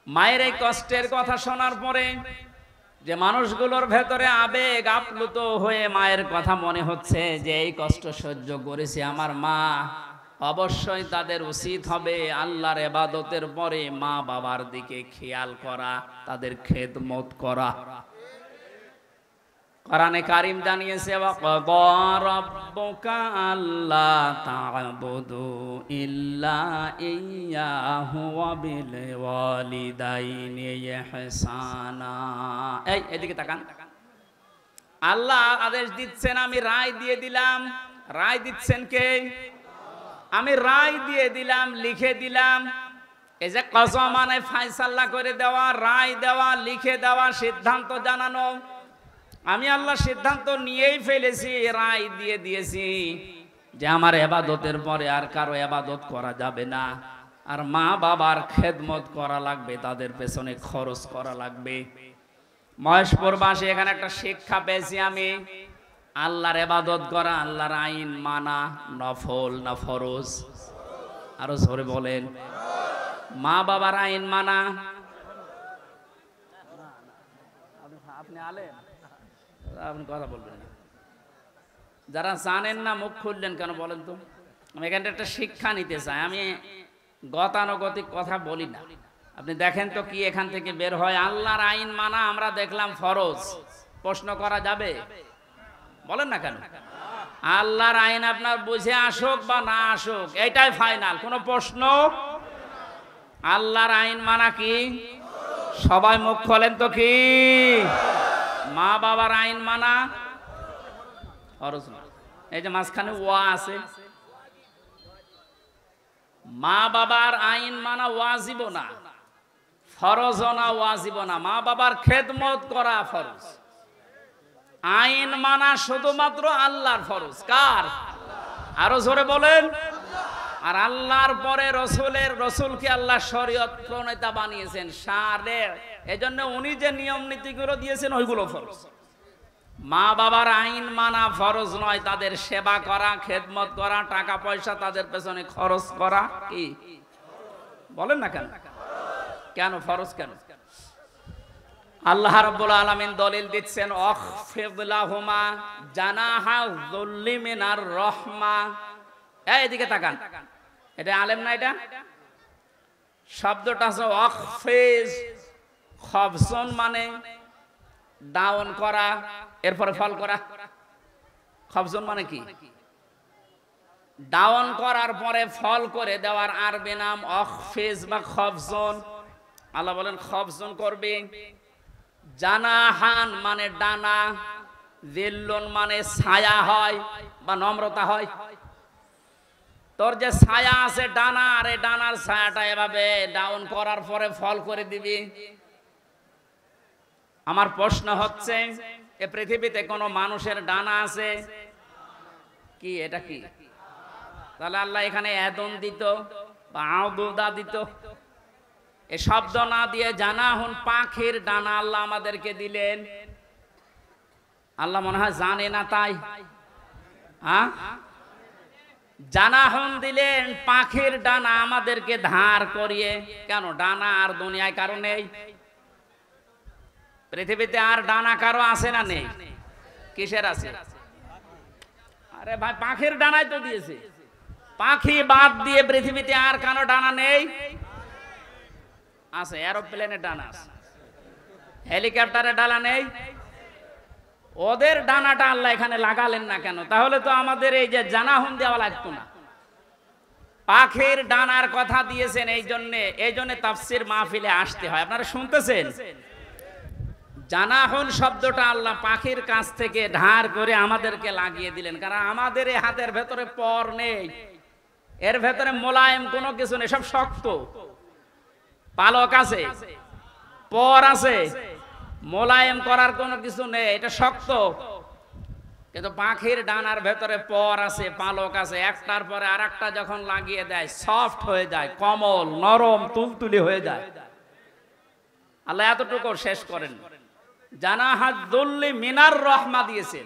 মায়ের এই কষ্টের কথা শোনার পরে যে মানুষগুলোর ভেতরে আবেগ আপ্লুত হয়ে মায়ের কথা মনে হচ্ছে যে এই কষ্ট সহ্য করেছে আমার মা, অবশ্যই তাদের উচিত হবে আল্লাহর ইবাদতের পরে মা বাবার দিকে খেয়াল করা, তাদের খেদমত করা। কোরআনে কারীম জানিয়েছে ওয়াকাদা রাব্বুকা আল্লা তা'বুদু ইল্লা ইয়্যাহু ওয়া বিল ওয়ালিদাইনি ইহসানা। এই এদিকে তাকান, আল্লাহ আদেশ দিচ্ছেন, আমি রায় দিয়ে দিলাম। রায় দিচ্ছেন কে? আমি রায় দিয়ে দিলাম, লিখে দিলাম। এই যে কসম মানে ফয়সালা করে দেওয়া, রায় দেওয়া, লিখে দেওয়া, সিদ্ধান্ত জানানো। আমি আল্লাহ সিদ্ধান্ত নিয়েই ফেলেছি, রায় দিয়ে দিয়েছি যে আমার ইবাদতের পরে আর কারো ইবাদত করা যাবে না। আর মা বাবার খেদমত করা লাগবে, তাদের পেছনে খরচ করা লাগবে। মহেশপুরবাসী এখানে একটা শিক্ষা পেয়েছি আমি, আল্লাহর ইবাদত করা, আল্লাহর আইন মানা নফল না ফরজ? আরো জোরে বলেন। মা বাবার আইন মানা, আপনি আলেম, আপনি কথা বলবেন না। যারা জানেন না মুখ খুললেন কেন বলেন তো? আমি এখানে একটা শিক্ষা নিতে চাই, আমি গতানুগতিক কথা বলি না। আপনি দেখেন তো কি এখান থেকে বের হয়। আল্লাহর আইন মানা আমরা দেখলাম ফরজ, প্রশ্ন করা যাবে? বলেন না কেন? আল্লাহর আইন আপনার বুঝে আসুক বা না আসুক, এটাই ফাইনাল, কোনো প্রশ্ন। আল্লাহর আইন মানা কি? সবাই মুখ খোলেন তো কি? মা বাবার আইন মানা ফরজ না। এই যে মাঝখানে ওয়া আছে, মা বাবার আইন মানা ওয়াজিব না, ফরজ না, ওয়াজিব না। মা বাবার খেদমত করা ফরজ, আইন মানা শুধুমাত্র আল্লাহর ফরজ। কার? আরো জোরে বলেন। আর আল্লাহর পরে রসুলকে আল্লাহ শরীয়ত প্রণেতা বানিয়েছেন, শারে, এজন্য উনি যে নিয়ম নীতিগুলো দিয়েছেন ওইগুলো ফরজ। মা বাবার আইন মানা ফরজ নয়, তাদের সেবা করা, খেদমত করা, টাকা পয়সা তাদের পেছনে খরচ করা কি? বলেন না কেন? কেন ফরজ? কেন? আল্লাহ রাব্বুল আলামিন দলিল দিচ্ছেন, আখফিদ লাহুমা জানাহা যুল্লি মিনার রাহমা। এদিকে তাকান, এটা আলেম না? এটা শব্দটা আছে আখফিজ, খফজন মানে ডাউন করা, এরপরে ফল করা। খফজন মানে কি? ডাউন করার পরে ফল করে দেওয়ার আরবি নাম আখফিজ বা খফজন। আল্লাহ বলেন খফজন করবে। জানাহান মানে ডানা, জিল্লুন মানে ছায়া হয় বা নম্রতা হয়। তোর যে ছায়া আছে ডানা, আর এই ডানার ছায়াটা এভাবে ডাউন করার পরে ফল করে দিবি। আমার প্রশ্ন হচ্ছে, এ পৃথিবীতে কোনো মানুষের ডানা আছে কি? এটা কি? তাহলে আল্লাহ এখানে এদন দিত বা আউদুদা দিত, এ শব্দ না দিয়ে জানাহুন পাখির ডানা আল্লাহ আমাদেরকে দিলেন। আল্লাহ মনে হয় জানে না তাই? জানাহুন দিলেন পাখির ডানা আমাদেরকে ধার করিয়ে। কেন? ডানা আর দুনিয়ায় কারো নেই? পৃথিবীতে আর ডানা কারো আছে না নেই? কিসের আছে? আরে ভাই পাখির ডানাই তো দিয়েছে। পাখি বাদ দিয়ে পৃথিবীতে আর কারো ডানা নেই? আছে, এরোপ্লেনের ডানা আছে, হেলিকপ্টারের ডানা নেই? ওদের ডানাটা আল্লাহ এখানে লাগালেন না কেন? তাহলে তো আমাদের এই যে জানাহুন দেওয়া লাগতো না। পাখির ডানার কথা দিয়েছেন এই জন্য তাফসীর মাহফিলে আসতে হয়। আপনারা শুনতেছেন? জানাহুন শব্দটা আল্লাহ পাখির কাছ থেকে ধার করে আমাদেরকে লাগিয়ে দিলেন, কারণ আমাদের এই হাতের ভেতরে পর নেই, এর ভেতরে মোলায়েম কোনো কিছু নেই, সব শক্ত। পালক আছে, পর আছে, মোলায়েম করার কোনো কিছু নেই, এটা শক্ত। কিন্তু পাখির ডানার ভেতরে পর আছে, পালক আছে, একটার পরে আরেকটা যখন লাগিয়ে দেয় সফট হয়ে যায়, কোমল নরম তুলতুলি হয়ে যায়। আল্লাহ এতটুকু শেষ করেন, জানাহাত যুল্লি মিনার রাহমা দিয়েছে,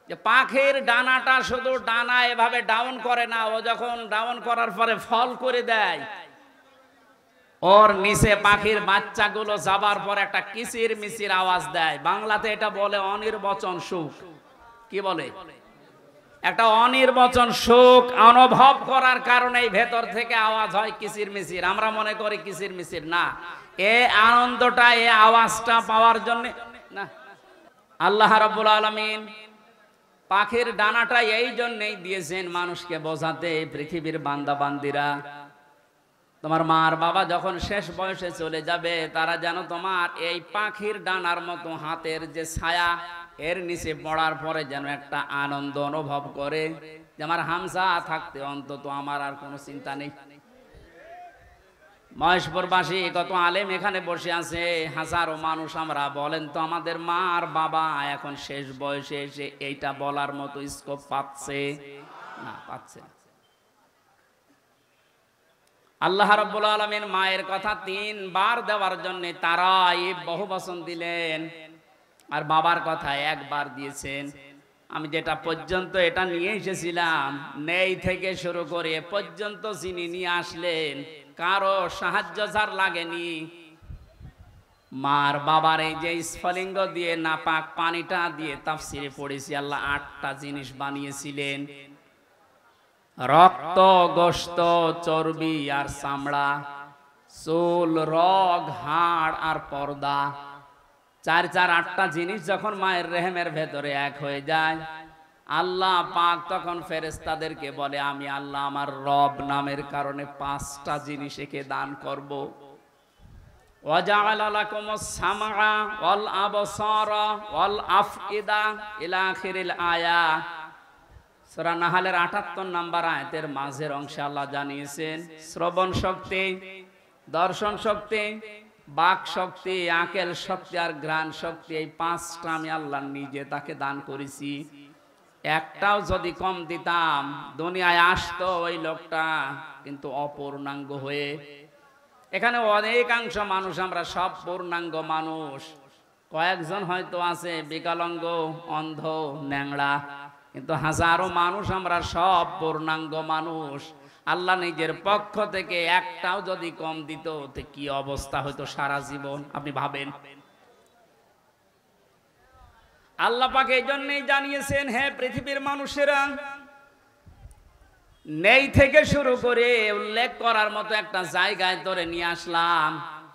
যে পাখির ডানাটা শুধু ডানা এভাবে ডাউন করে না, ও যখন ডাউন করার পরে ফল করে দেয়, ওর নিচে পাখির বাচ্চাগুলো যাবার পর একটা কিচির মিচির আওয়াজ দেয়। বাংলাতে এটা বলে অনির্বচন সুখ। কি বলে? একটা অনির্বচন সুখ অনুভব করার কারণে ভেতর থেকে আওয়াজ হয় কিচির মিচির। আমরা মনে করি কিচির মিচির না, এ আনন্দটা, এ আওয়াজটা পাওয়ার জন্য না। আল্লাহ রাব্বুল আলামিন পাখির ডানাটা এই জন্যই দিয়েছেন মানুষকে বোঝাতে, পৃথিবীর বান্দা বান্দিরা, তোমার মার বাবা যখন শেষ বয়সে চলে যাবে, তারা যেন তোমার এই পাখির ডানার মতো হাতের যে ছায়া, এর নিচে পড়ার পরে যেন একটা আনন্দ অনুভব করে, যে আমার হামজা থাকতে অন্তত আমার আর কোনো চিন্তা নেই। মহেশপুরবাসী কত আলেম এখানে বসে আছে, হাজারো মানুষ আমরা, বলেন তো আমাদের মা আর বাবা এখন শেষ বয়সে এসে এইটা বলার মতো স্কোপ পাচ্ছে না? পাচ্ছে না। আল্লাহ রাব্বুল আলামিন মায়ের কথা 3 বার দেওয়ার জন্য তারাই বহু বচন দিলেন, আর বাবার কথা একবার দিয়েছেন। আমি যেটা পর্যন্ত এটা নিয়ে এসেছিলাম, নেই থেকে শুরু করে এ পর্যন্ত যিনি নিয়ে আসলেন, কারো সাহায্য যার লাগেনি। মার বাবার এই যে স্ফলিঙ্গ দিয়ে নাপাক পানিটা দিয়ে তাফসিরে পড়েছি, আল্লাহ 8টা জিনিস বানিয়েছিলেন: রক্ত, গোশত, চর্বি আর চামড়া, চুল, রগ, হাড় আর পর্দা। 8টা জিনিস যখন মায়ের রেহেমের ভেতরে এক হয়ে যায়, আল্লাহ পাক তখন ফেরেশতাদেরকে বলে, আমি আল্লাহ আমার রব নামের কারণে 5টা জিনিস একে দান করব। ওয়াজআলা লাকুমুস সামআ ওয়াল আবসারা ওয়াল আফইদা ইলা আখিরিল আয়া। সূরা নাহলের 78 নম্বর আয়াতের মাঝের অংশে আল্লাহ জানিয়েছেন, শ্রবণ শক্তি, দর্শন শক্তি, বাক শক্তি, আকেল শক্তি আর ঘ্রাণ শক্তি, এই 5টা আমি আল্লাহ নিজে তাকে দান করেছি। একটাও যদি কম দিতাম, দুনিয়ায় আসতো ওই লোকটা কিন্তু অপূর্ণাঙ্গ হয়ে। এখানে অনেকাংশ মানুষ আমরা সব পূর্ণাঙ্গ মানুষ, কয়েকজন হয়তো আছে বিকলাঙ্গ, অন্ধ, ন্যাংড়া, কিন্তু হাজারো মানুষ আমরা সব পূর্ণাঙ্গ মানুষ। আল্লাহ নিজের পক্ষ থেকে একটাও যদি কম দিত, তো কি অবস্থা হতো সারা জীবন আপনি ভাবেন। আল্লাহ পাক এই জন্যই জানিয়েছেন, হে পৃথিবীর মানুষেরা, নেই থেকে শুরু করে উল্লেখ করার মতো একটা জায়গায় তোরে নিয়ে আসলাম,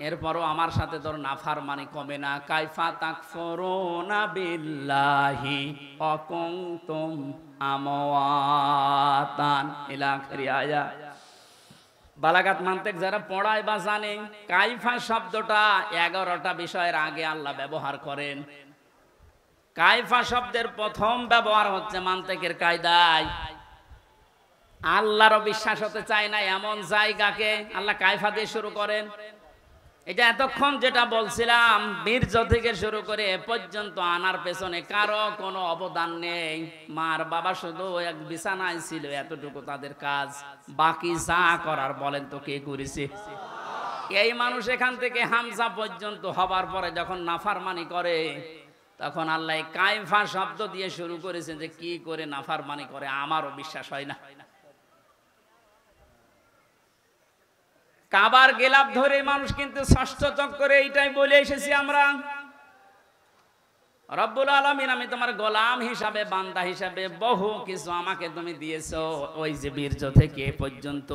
এরপরও আমার সাথে তোর নাফরমানি কমে না। কাইফা তাকফুরুনা বিল্লাহি ওয়া কুনতুম আমওয়াতান ইলা আখিরি আয়া। বালাগাত মানতিক যারা পড়ায় বা জানে, কাইফা শব্দটা 11টা বিষয়ের আগে আল্লাহ ব্যবহার করেন। কাইফা শব্দের প্রথম ব্যবহার হচ্ছে মানতিকের কায়দায়। আল্লাহরও বিশ্বাস হতে চায় না এমন জায়গাকে আল্লাহ কাইফা দিয়ে শুরু করেন। এটা এতক্ষণ যেটা বলছিলাম, বীর্য থেকে শুরু করে এ পর্যন্ত আনার পেছনে কারো কোনো অবদান নেই। মার বাবা শুধু এক বিছানায় ছিল, এতটুকু তাদের কাজ। বাকি যা করার বলেন তো কে করেছে? এই মানুষ এখান থেকে হামজা পর্যন্ত হবার পরে যখন নাফরমানি করে, তখন আল্লাহ কাইফা শব্দ দিয়ে শুরু করেছেন যে কি করে নাফরমানি করে আমারও বিশ্বাস হয় না। কাবার গেলাপ ধরে মানুষ কিন্তু ষষ্ঠ চক্করে এইটাই বলে এসেছি আমরা, রব্বুল আলামিন আমি তোমার গোলাম হিসাবে, বান্দা হিসাবে বহু কিছু আমাকে তুমি দিয়েছো, ওই যে বীর্য থেকে এ পর্যন্ত,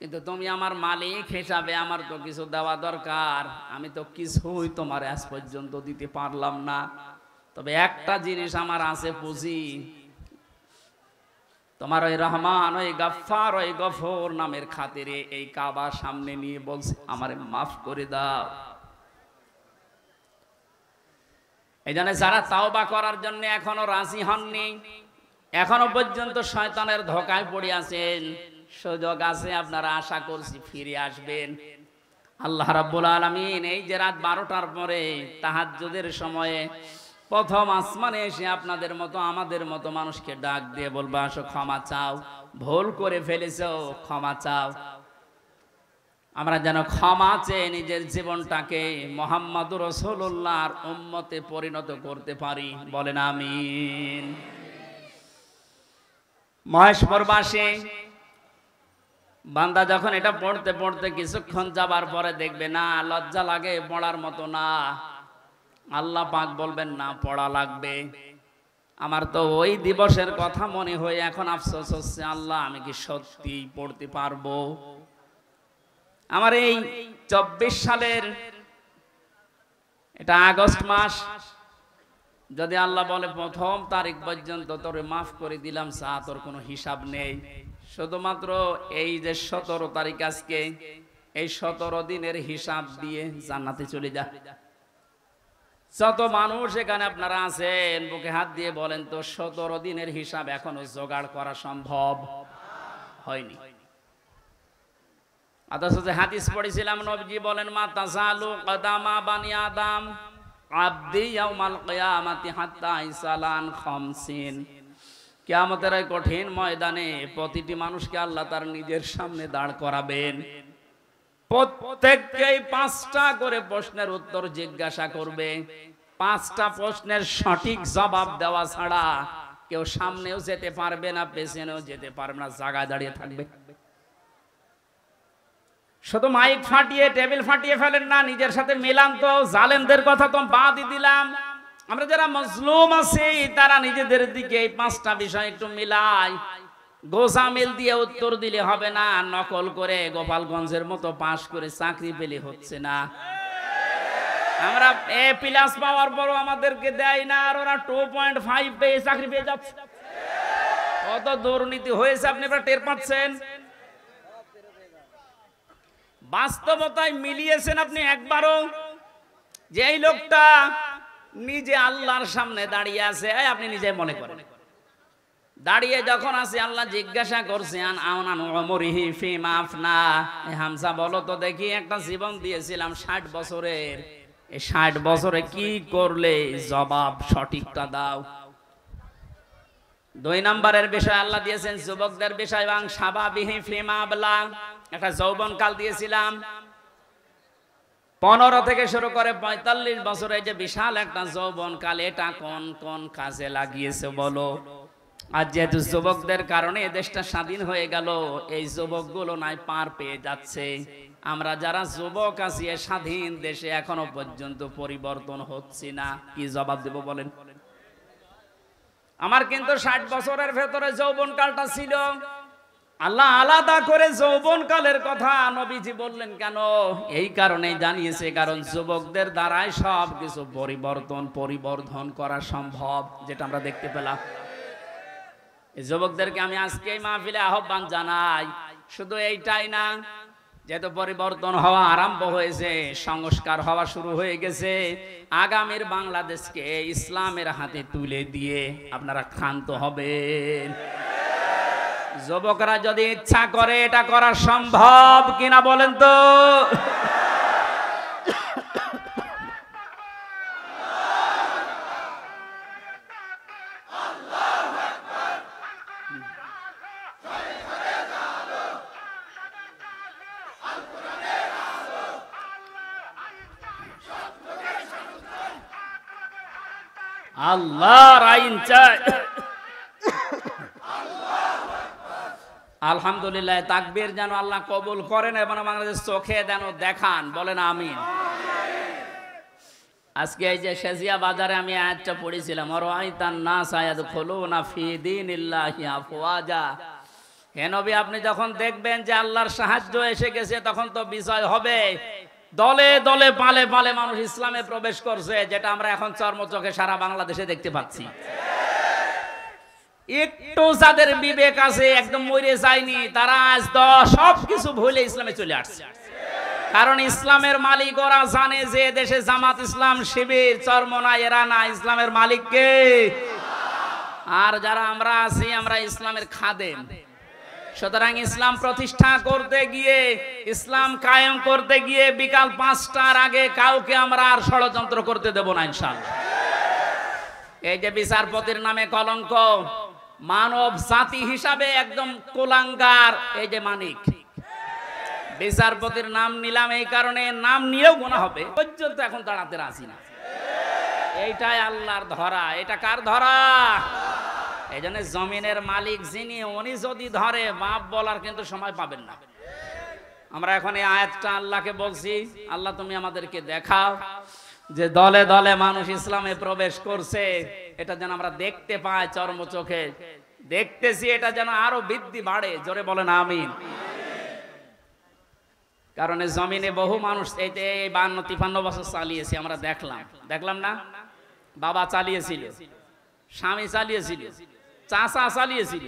কিন্তু তুমি আমার মালিক হিসাবে আমার তো কিছু দেওয়া দরকার। আমি তো কিছুই তোমার আজ পর্যন্ত দিতে পারলাম না, তবে একটা জিনিস আমার আছে, পুঁজি। তোমার ওই রহমান, ওই গফফার, ওই গফুর নামের খাতিরে এই কাবা সামনে নিয়ে বলছে আমারে মাফ করে দাও। এই জন্য যারা তাওবা করার জন্য এখনো রাজি হননি, এখনো পর্যন্ত শয়তানের ধোঁকায় পড়ে আছেন, সুযোগ আছে, আপনারা আশা করছি ফিরে আসবেন। আল্লাহ রাব্বুল আলামিন এই যে রাত 12টার পরে তাহাজ্জুদের সময়ে প্রথম আসমানে এসে আপনাদের মতো আমাদের মতো মানুষকে ডাক দিয়ে বলবে, আসো ক্ষমা চাও, ভুল করে ফেলেছো, ক্ষমা চাও। আমরা যেন ক্ষমা চেয়ে নিজের জীবনটাকে মুহাম্মদুর রাসূলুল্লাহর উম্মতে পরিণত করতে পারি, বলেন আমিন। মহেশপুরবাসী বান্দা যখন এটা পড়তে পড়তে কিছুক্ষণ যাবার পরে দেখবে না লজ্জা লাগে, পড়ার মতো না, আল্লাহ পাক বলবেন না পড়া লাগবে। আমার তো ওই দিবসের কথা মনে হয়ে এখন আফসোস হচ্ছে, আল্লাহ আমি কি সত্যি পড়তে পারবো? আমার এই 24 সালের এটা আগস্ট মাস, যদি আল্লাহ বলে প্রথম তারিখ পর্যন্ত তোরে মাফ করে দিলাম, তোর কোনো হিসাব নেই, শুধুমাত্র এই যে 17 তারিখ আজকে, এই 17 দিনের হিসাব দিয়ে জান্নাতে চলে যা। যত মানুষ এখানে আপনারা আছেন, বুকে হাত দিয়ে বলেন তো 17 দিনের হিসাব এখনো জোগাড় করা সম্ভব হয়নি। অথচ যে হাদিস পড়েছিলাম, নবীজি বলেন, মা তাজালু কদামা বানি আদম আবদি ইয়াউমাল কিয়ামাতি হাত্তা ইসালান খামসিন। কিয়ামতের এই কঠিন ময়দানে প্রতিটি মানুষকে আল্লাহ তার নিজের সামনে দাঁড় করাবেন। প্রত্যেককেই 5টা করে প্রশ্নের উত্তর জিজ্ঞাসা করবে। 5টা প্রশ্নের সঠিক জবাব দেওয়া ছাড়া কেউ সামনেও যেতে পারবে না, পেছনেও যেতে পারবে না, জায়গায় দাঁড়িয়ে থাকবে। শুধু মাইক ফাটিয়ে টেবিল ফাটিয়ে ফেলেন না, নিজের সাথে মিলান তো। জালেমদের কথা তো বাদই দিলাম, আমরা যারা মজলুম আছি তারা নিজেদের দিকে এই 5টা বিষয় একটু মিলাই। গোজামিল দিয়ে উত্তর দিলে হবে না, নকল করে গোপালগঞ্জের মতো পাশ করে চাকরি পেলে হচ্ছে না। আমরা A+ পাওয়ার পরও আমাদেরকে দেয় না, আর ওরা 2.5 পেয়ে চাকরি পেয়ে যাচ্ছে। কত দুর্নীতি হয়েছে আপনি টের পাচ্ছেন। বাস্তবতায় মিলিয়েছেন আপনি একবারও যে এই লোকটা নিজে আল্লাহর সামনে দাঁড়িয়ে আছে? আপনি নিজে মনে করেন, দাঁড়িয়ে যখন আছে আল্লাহ জিজ্ঞাসা করছেন হামজা বলো তো দেখি, একটা জীবন দিয়েছিলাম 60 বছরের, এই 60 বছরে কি করলে, জবাব সঠিকটা দাও। 2 নম্বরের বিষয় আল্লাহ দিয়েছেন যুবকদের বিষয়, এবং সাবাবিহি ফিমা আবলা, একটা যৌবন কাল দিয়েছিলাম। 15 থেকে শুরু করে 45 বছরে যে বিশাল একটা যৌবন কাল, এটা কোন কোন কাজে লাগিয়েছে বলো। আর যেহেতু যুবকদের কারণে দেশটা স্বাধীন হয়ে গেল, এই যুবকগুলো নাই পার পেয়ে যাচ্ছে। আমরা যারা যুবক আছি স্বাধীন দেশে এখনো পর্যন্ত পরিবর্তন হচ্ছে না, কি জবাব দেব বলেন? আমার কিন্তু 60 বছরের ভেতরে যৌবন কালটা ছিল। আল্লাহ আলাদা করে যৌবন কালের কথা নবীজি বললেন কেন? এই কারণে জানিয়েছে, কারণ যুবকদের দ্বারাই সব কিছু পরিবর্ধন করা সম্ভব, যেটা আমরা দেখতে পেলাম। এই যুবকদেরকে আমি আজকে এই মাহফিলে আহ্বান জানাই। শুধু এইটাই না, যেহেতু পরিবর্তন হওয়া আরম্ভ হয়েছে, সংস্কার হওয়া শুরু হয়ে গেছে, আগামীর বাংলাদেশকে ইসলামের হাতে তুলে দিয়ে আপনারা ক্ষান্ত হবেন। যুবকরা যদি ইচ্ছা করে এটা করা সম্ভব কিনা বলেন তো? আল্লাহর আইন চাই। আলহামদুলিল্লাহ, তাকবীর যেন আল্লাহ কবুল করেন এবং বাংলাদেশ চোখে যেন দেখান, বলেন আমিন। আজকে এই যে শেজিয়া বাজারে আমি আয়াতটা পড়েছিলাম, আরাইতান নাস ইয়াদখুলুনা ফি দীনিল্লাহি আফওয়াজা। হে নবী, আপনি যখন দেখবেন যে আল্লাহর সাহায্য এসে গেছে, তখন তো বিজয় হবে। দলে দলে পালে পালে মানুষ ইসলামে প্রবেশ করছে, যেটা আমরা এখন চর্মচোখে সারা বাংলাদেশে দেখতে পাচ্ছি। একটু যাদের বিবেক আছে, একদম মরে যায়নি, তারা আজ সবকিছু ভুলে ইসলামে চলে আসছে। কারণ ইসলামের মালিক ওরা জানে যে দেশে জামাত ইসলাম শিবির চরমনা এরা না, ইসলামের মালিক কে? আর যারা আমরা আছি, আমরা ইসলামের খাদেম। সুতরাং ইসলাম প্রতিষ্ঠা করতে গিয়ে, ইসলাম কায়েম করতে গিয়ে বিকাল 5টার আগে কাউকে আমরা আর ষড়যন্ত্র করতে দেব না ইনশাআল্লাহ। এই যে বিচারপতির নামে কলঙ্ক, মানব জাতি হিসাবে একদম কুলাঙ্গার এই যে মানিক, বিচারপতির নাম নিলাম এই কারণে, নাম নিয়েও গুনাহ হবে পর্যন্ত এখন দাঁড়াতে রাজি না। এইটাই আল্লাহর ধরা। এটা কার ধরা? এই জন্য জমিনের মালিক যিনি, উনি যদি ধরে, বাপ বলার কিন্তু সময় পাবেন না। আমরা এখন এই আয়াতটা আল্লাহকে বলছি, আল্লাহ তুমি আমাদেরকে দেখাও যে দলে দলে মানুষ ইসলামে প্রবেশ করছে, এটা যেন আমরা দেখতে পাই, চর্ম চোখে দেখতেছি, এটা যেন আরো বৃদ্ধি বাড়ে। জোরে বলেন আমিন। কারণ জমিনে বহু মানুষ এই 52-53 বছর চালিয়েছে, আমরা দেখলাম না? বাবা চালিয়েছিল, স্বামী চালিয়েছিল, চাচা চালিয়েছিল,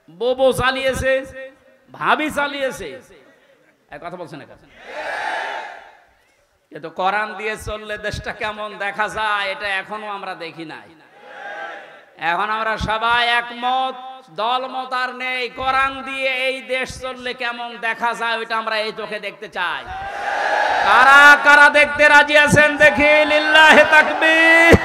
বউ চালিয়েছে, ভাবি চালিয়েছে। এক কথা বলছেন না? কিন্তু কোরআন দিয়ে চললে দেশটা কেমন দেখা যায়, এটা এখনো আমরা দেখি নাই। এখন আমরা সবাই একমত, দলমত আর নেই। কোরআন দিয়ে এই দেশ চললে কেমন দেখা যায়, ওইটা আমরা এই চোখে দেখতে চাই। কারা কারা দেখতে রাজি আছেন দেখি? লিল্লাহি তাকবীর।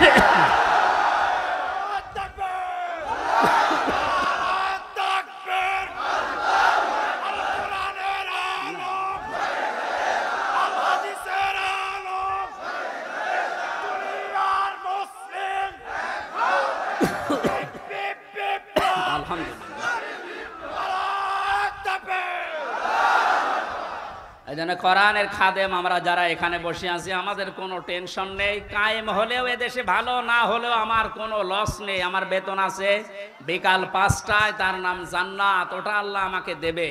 এই জন্য কোরআনের খাদেম আমরা যারা এখানে বসে আছি আমাদের কোনো টেনশন নেই। কায়েম হলেও এদেশে ভালো, না হলেও আমার কোনো লস নেই। আমার বেতন আছে বিকাল 5টায়, তার নাম জান্নাত, ওটা আল্লাহ আমাকে দেবে।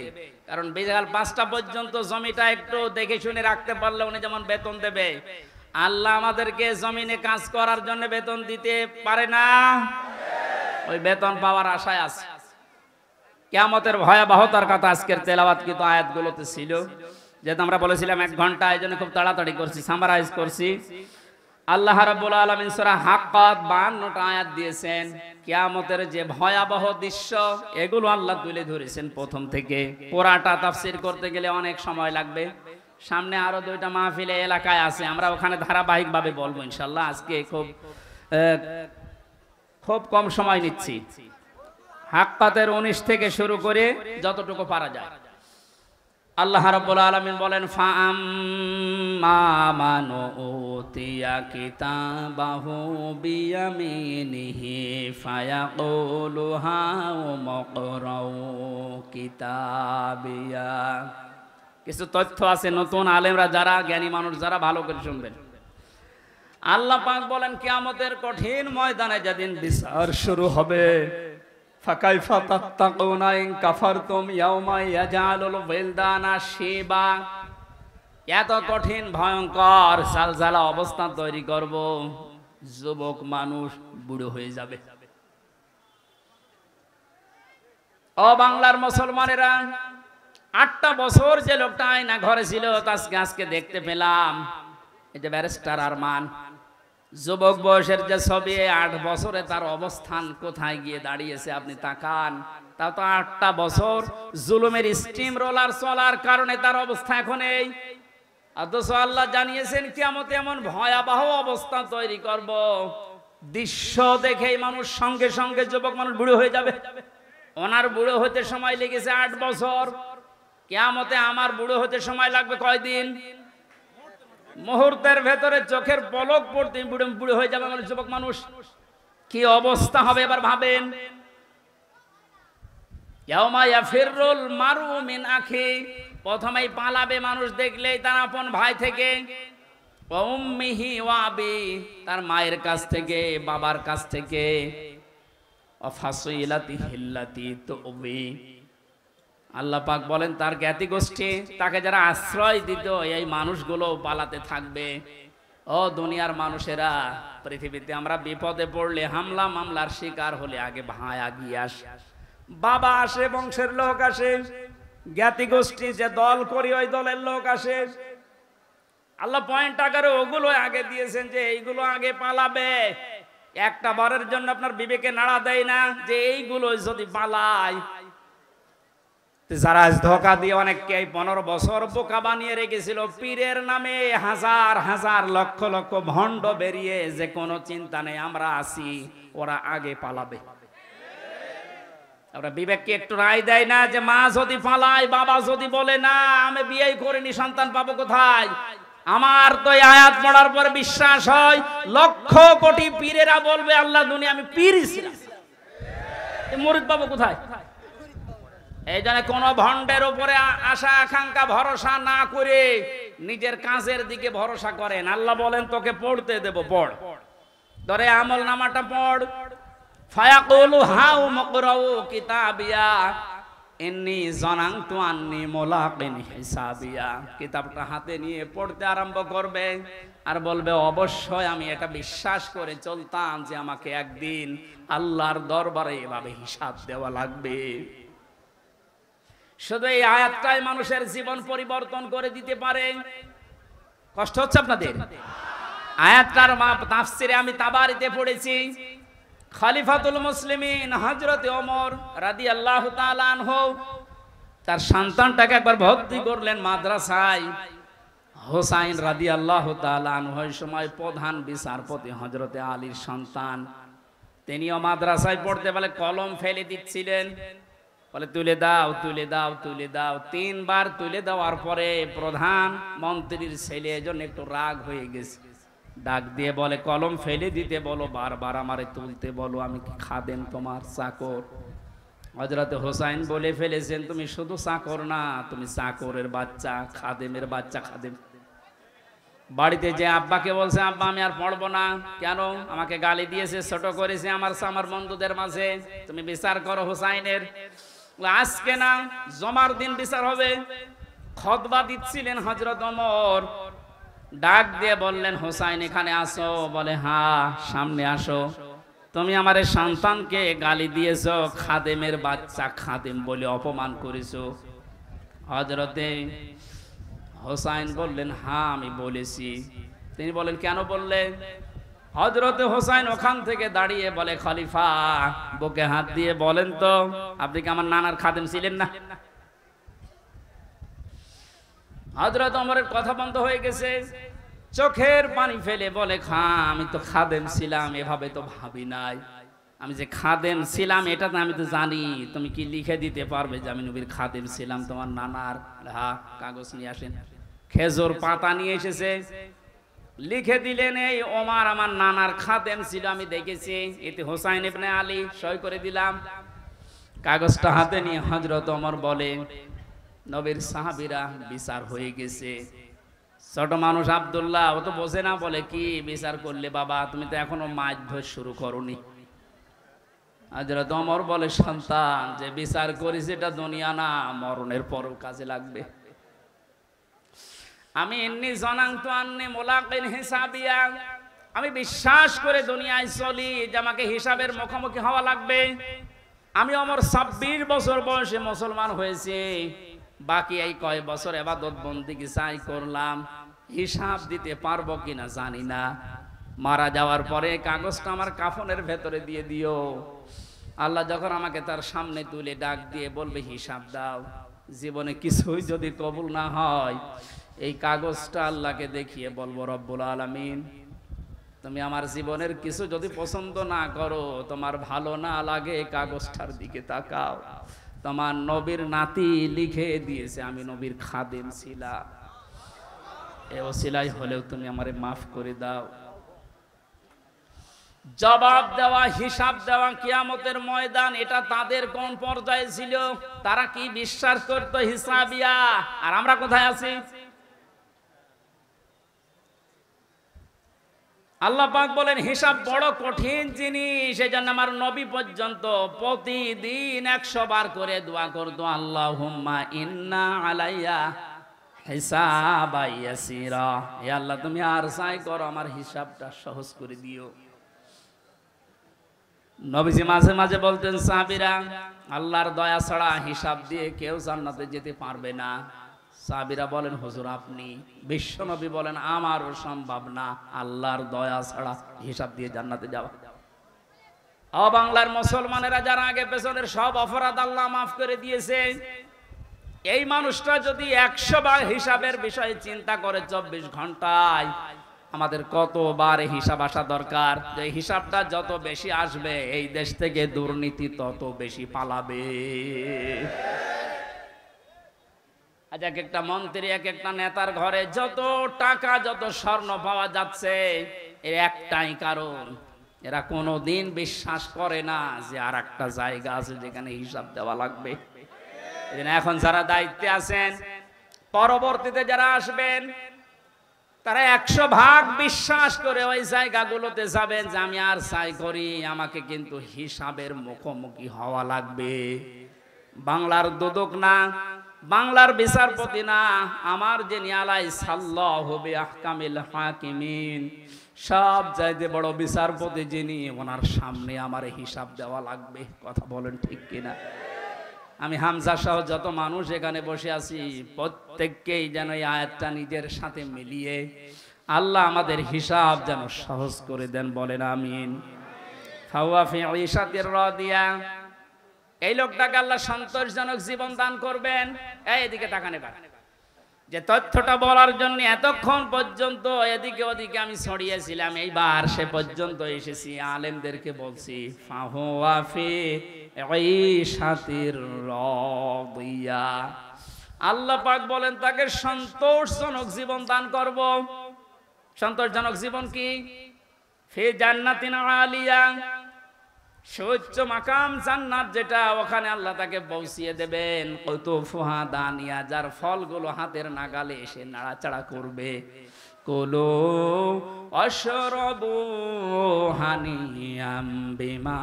কারণ বিকাল 5টা পর্যন্ত জমিটা একটু দেখে শুনে রাখতে পারলে উনি যেমন বেতন দেবে, আল্লাহ আমাদেরকে জমিনে কাজ করার জন্য বেতন দিতে পারে না? ওই বেতন পাওয়ার আশায় আছে। কিয়ামতের ভয়াবহতার কথা আজকের তেলাওয়াতকৃত আয়াতগুলোতে ছিল। যেহেতু আমরা বলেছিলাম 1 ঘন্টা, এই জন্য খুব তাড়াতাড়ি করছি, সামারাইজ করছি। আল্লাহ রাব্বুল আলামিন সূরা হাক্কাত 52টা আয়াত দিয়েছেন। কিয়ামতের যে ভয়াবহ দৃশ্য এগুলো আল্লাহ তুলে ধরেছেন প্রথম থেকে। পুরাটা তাফসীর করতে গেলে অনেক সময় লাগবে। সামনে আরো 2টা মাহফিলে এলাকায় আছে, আমরা ওখানে ধারাবাহিকভাবে বলবো ইনশাআল্লাহ। আজকে খুব কম সময় নিচ্ছি। হাক্কাতের 19 থেকে শুরু করে যতটুকু পারা যায়। আল্লাহ রাব্বুল আলামিন বলেন, ফাআম্মা মান উতিয়া কিতাবাহু বিয়ামিনিহি ফায়াকুলু হাউমুকরাউ কিতাবিয়া। কিছু তথ্য আছে, নতুন আলেমরা যারা, জ্ঞানী মানুষ যারা, ভালো করে শুনবেন। আল্লাহ পাক বলেন কিয়ামতের কঠিন ময়দানে যেদিন বিচার শুরু হবে, ফাকাইফা তাত্তাকুনা ইন কাফারতুম ইয়াওমা ইয়াজালুল ওয়ালদানা শিবা। এত কঠিন ভয়ঙ্কর জালজালা অবস্থা তৈরি করব, যুবক মানুষ বুড়ো হয়ে যাবে। ও বাংলার মুসলমানেরা, 8টা বছর যে লোকটা আয়না ঘরে ছিল আজকে দেখতে পেলাম। এই যে ব্যারিস্টার আরমান, যুবক বয়সের যে ছবি, 8 বছরে তার অবস্থান কোথায় গিয়ে দাঁড়িয়েছে আপনি তাকান। তাও তো 8টা বছর জুলুমের স্টিম রোলার চলার কারণে তার অবস্থা এখন এই। অথচ আল্লাহ জানিয়েছেন কিয়ামতে এমন ভয়াবহ অবস্থা তৈরি করব, দৃশ্য দেখেই মানুষ সঙ্গে সঙ্গে যুবক মানুষ বুড়ো হয়ে যাবে। ওনার বুড়ো হতে সময় লেগেছে 8 বছর, কিয়ামতে আমার বুড়ো হতে সময় লাগবে কয়দিন? মুহূর্তের ভেতরে চোখের পলক পড়তে বুড়ো হয়ে যাবে আমার যুবক মানুষ। কি অবস্থা হবে এবার ভাবেন। ইয়াউমা ইয়াফিরুল মারউ মিন আখি, প্রথমেই পালাবে মানুষ দেখলেই তার আপন ভাই থেকে। ওয়া উম্মিহি ওয়া আবি, তার মায়ের কাছ থেকে, বাবার কাছ থেকে। ওয়া ফাসিলাতিহি আল্লাতী তুবি, আল্লাহ পাক বলেন তার জ্ঞাতি গোষ্ঠী, তাকে যারা আশ্রয় দিত, এই মানুষগুলো পালাতে থাকবে। ও দুনিয়ার মানুষেরা, পৃথিবীতে আমরা বিপদে পড়লে, হামলা মামলার শিকার হলে আগে ভাই আগিয়ে আসে, বাবা আসে, বংশের লোক আসে, জ্ঞাতি গোষ্ঠী যে দল করি ওই দলের লোক আসে। আল্লাহ পয়েন্ট আকারে ওগুলো আগে দিয়েছেন যে এইগুলো আগে পালাবে। একটা বারের জন্য আপনার বিবেকে নাড়া দেয় না যে এইগুলো যদি পালায়? যারা আজ ধোঁকা দিয়ে অনেককে 15 বছর বোকা বানিয়ে রেখেছিল, পীরের নামে হাজার হাজার লক্ষ লক্ষ ভণ্ড বেরিয়ে, যে কোনো চিন্তা নেই আমরা আছি, ওরা আগে পালাবে। আমরা বিবেককে একটু রায় দেয় না যে মা যদি পালায়, বাবা যদি বলে না আমি বিয়ে করিনি, সন্তান পাবো কোথায়? আমার তো এই আয়াত পড়ার পর বিশ্বাস হয় লক্ষ কোটি পীরেরা বলবে আল্লাহ দুনিয়া আমি পীরই ছিলাম, মুরিদ পাবো কোথায়? এই জন্য কোন ভণ্ডের উপরে আশা আকাঙ্ক্ষা ভরসা না করে নিজের কাজের দিকে ভরসা করেন। আল্লাহ বলেন তোকে পড়তে দেব, পড়, ধরে আমল নামাটা পড়। ফায়াকুলু হাউ মুকরাউ কিতাবিয়া ইন্নী যানানতু আন্নী মুলাকিন হিসাবিয়া। কিতাবটা হাতে নিয়ে পড়তে আরম্ভ করবে আর বলবে অবশ্যই আমি এটা বিশ্বাস করে চলতাম যে আমাকে একদিন আল্লাহর দরবারে এভাবে হিসাব দেওয়া লাগবে। শুধু এই আয়াতটাই মানুষের জীবন পরিবর্তন করে দিতে পারে। কষ্ট হচ্ছে আপনাদের? আয়াতটার তাফসিরে আমি তাবারিতে পড়েছি, খলিফাতুল মুসলিমিন হযরত ওমর রাদিয়াল্লাহু তাআলা আনহু তার সন্তানটাকে একবার ভর্তি করলেন মাদ্রাসায়। হোসাইন রাদিয়াল্লাহু তাআলা আনহু ওই সময় প্রধান বিচারপতি হযরতে আলীর সন্তান, তিনিও মাদ্রাসায় পড়তে বলে কলম ফেলে দিচ্ছিলেন, বলে তুলে দাও তুলে দাও তুলে দাও। 3 বার তুলে দেওয়ার পরে প্রধান মন্ত্রীর ছেলে এজন্য একটু রাগ হয়ে গেছে, ডাক দিয়ে বলে কলম ফেলে দিতে বলো, বারবার আমারে তুলতে বলো, আমি কি খাদেম তোমার চাকর? হযরত হোসাইন বলে ফেলেছেন, তুমি শুধু চাকর না, তুমি চাকরের বাচ্চা, খাদেমের বাচ্চা। খাদেম বাড়িতে যে আব্বাকে বলছে, আব্বা আমি আর পড়বো না। কেন? আমাকে গালি দিয়েছে, ছোট করেছে আমার বন্ধুদের মাঝে, তুমি বিচার করো হোসাইনের। আজকে না, জমার দিন বিচার হবে। খুতবা দিচ্ছিলেন হযরত ওমর, ডাক দিয়ে বললেন, হোসাইন এখানে আসো। বলে, হ্যাঁ সামনে আসো। তুমি আমার সন্তানকে গালি দিয়েছো, খাদেমের বাচ্চা, খাদেম বলে অপমান করেছো। হযরতে হোসাইন বললেন, হ্যাঁ আমি বলেছি। তিনি বলেন, কেন বললেন? হযরতে হোসাইন ওখান থেকে দাঁড়িয়ে বলে, খলিফা বুকে হাত দিয়ে বলেন তো, আপনি কি আমার নানার খাদেম ছিলেন না? হযরত ওমরের কথা বন্ধ হয়ে গেছে, চোখের পানি ফেলে বলে, আমি তো খাদেম ছিলাম, এভাবে তো ভাবি নাই। আমি যে খাদেম ছিলাম এটা তো আমি তো জানি। তুমি কি লিখে দিতে পারবে যে আমি নবীর খাদেম ছিলাম তোমার নানার? হ্যাঁ, কাগজ নিয়ে আসেন। খেজুর পাতা নিয়ে এসেছে, লিখে দিলেন, এই ওমর আমার নানার খাদেম ছিল, আমি দেখেছি। এতে হোসাইন ইবনে আলী সই করে দিলাম। কাগজটা হাতে নিয়ে হযরত ওমর বলে, নবীর সাহাবীরা, বিচার হয়ে গেছে। ছোট মানুষ আব্দুল্লাহ, ও তো বোঝে না, বলে, কি বিচার করলে বাবা? তুমি তো এখনো মাছ শুরু করনি। হযরত ওমর বলে, সন্তান, যে বিচার করেছে এটা দুনিয়া না, মরণের পরও কাজে লাগবে। আমি ইন্নী জানান্তু আন্নী মুলাকিন হিসাবিয়া, আমি বিশ্বাস করে দুনিয়ায় চলি যে আমাকে হিসাবের মুখোমুখি হওয়া লাগবে। আমি ওমর 26 বছর বয়সে মুসলমান হয়েছি, বাকি এই কয় বছর ইবাদত বন্দেগী চাই করলাম, হিসাব দিতে পারবো কিনা জানি না। মারা যাওয়ার পরে কাগজটা আমার কাফনের ভেতরে দিয়ে দিও। আল্লাহ যখন আমাকে তার সামনে তুলে ডাক দিয়ে বলবে, হিসাব দাও, জীবনে কিছুই যদি কবুল না হয়, এই কাগজটা আল্লাহকে দেখিয়ে বলবো, রব্বুল আলামিন, তুমি আমার জীবনের কিছু যদি পছন্দ না করো, তোমার ভালো না লাগে, কাগজটার দিকে তাকাও, তোমার নবীর নাতি লিখে দিয়েছে আমি নবীর খাদেম ছিলাম, এ ওসিলাই হলেও তুমি আমারে মাফ করে দাও। জবাব দেওয়া, হিসাব দেওয়া কিয়ামতের ময়দান, এটা তাদের কোন পর্যায়ে ছিল? তারা কি বিশ্বাস করতো হিসাবিয়া? আর আমরা কোথায় আছি? আল্লাহ পাক বলেন, হিসাব বড় কঠিন জিনিস। এজন্য আমার নবী পর্যন্ত প্রতিদিন 100 বার করে দোয়া করতো, আল্লাহুম্মা ইন্না আলাইয়া হিসাবা ইয়াসিরা, হে আল্লাহ তুমি আর চাই করো, আমার হিসাবটা সহজ করে দিও। নবীজি মাঝে মাঝে বলতেন, সাহাবীরা, আল্লাহর দয়া ছাড়া হিসাব দিয়ে কেউ জান্নাতে যেতে পারবে না। সাহাবীরা বলেন, হুজুর আপনি? বিশ্ব নবী বলেন, আমারও সম্ভব না আল্লাহর দয়া ছাড়া হিসাব দিয়ে জান্নাতে যাওয়া। বাংলার মুসলমানেরা যারা আগে পেছনের সব অপরাধ আল্লাহ মাফ করে দিয়েছে, এই মানুষটা যদি 100 বার হিসাবের বিষয়ে চিন্তা করে 24 ঘন্টায়, আমাদের কতবার হিসাব আসা দরকার। যে হিসাবটা যত বেশি আসবে, এই দেশ থেকে দুর্নীতি তত বেশি পালাবে। আজ এক একটা মন্ত্রী, এক একটা নেতার ঘরে যত টাকা, যত স্বর্ণ পাওয়া যাচ্ছে, এর একটাই কারণ, এরা কোনোদিন বিশ্বাস করে না যে আর একটা জায়গা আছে যেখানে হিসাব দেওয়া লাগবে। এখন যারা দায়িত্বে আছেন, পরবর্তীতে যারা আসবেন, তারা 100 ভাগ বিশ্বাস করে ওই জায়গাগুলোতে যাবেন যে আমি আর চাই করি, আমাকে কিন্তু হিসাবের মুখোমুখি হওয়া লাগবে। বাংলার দুদক না, বাংলার বিচারপতি না, আমার যে নিয়ালাই সাল্লাল্লাহু বিআহকামিল হাকিমিন, সব চাইতে বড় বিচারপতি যিনি, ওনার সামনে আমার হিসাব দেওয়া লাগবে। কথা বলেন ঠিক কিনা? আমি হামজা সহ যত মানুষ এখানে বসে আছি, প্রত্যেককেই যেন এই আয়াতটা নিজের সাথে মিলিয়ে আল্লাহ আমাদের হিসাব যেন সহজ করে দেন, বলেন আমিন। ফাওয়া ফি ঈশাতির রাদিয়া, এই লোকটাকে আল্লাহ সন্তোষজনক জীবন দান করবেন। এদিকে তাকান এবার, যে তথ্যটা বলার জন্য এতক্ষণ পর্যন্ত এদিকে ওদিকে আমি ছড়িয়েছিলাম, এইবার সে পর্যন্ত এসেছি, আলেমদেরকে বলছি, ফাওয়া ফি ঈশাতির রাদিয়া, আল্লাহ পাক বলেন তাকে সন্তোষজনক জীবন দান করব। সন্তোষজনক জীবন কি? ফি জান্নাতিন আলিয়া, সুউচ্চ মাকাম জান্নাত যেটা, ওখানে আল্লাহ তাকে পৌঁছিয়ে দেবেন। কুতুফুহা দানিয়া, যার ফলগুলো হাতের নাগালে এসে নাড়াচাড়া করবে। কুলু ওয়াশরাবু হানিয়াম বিমা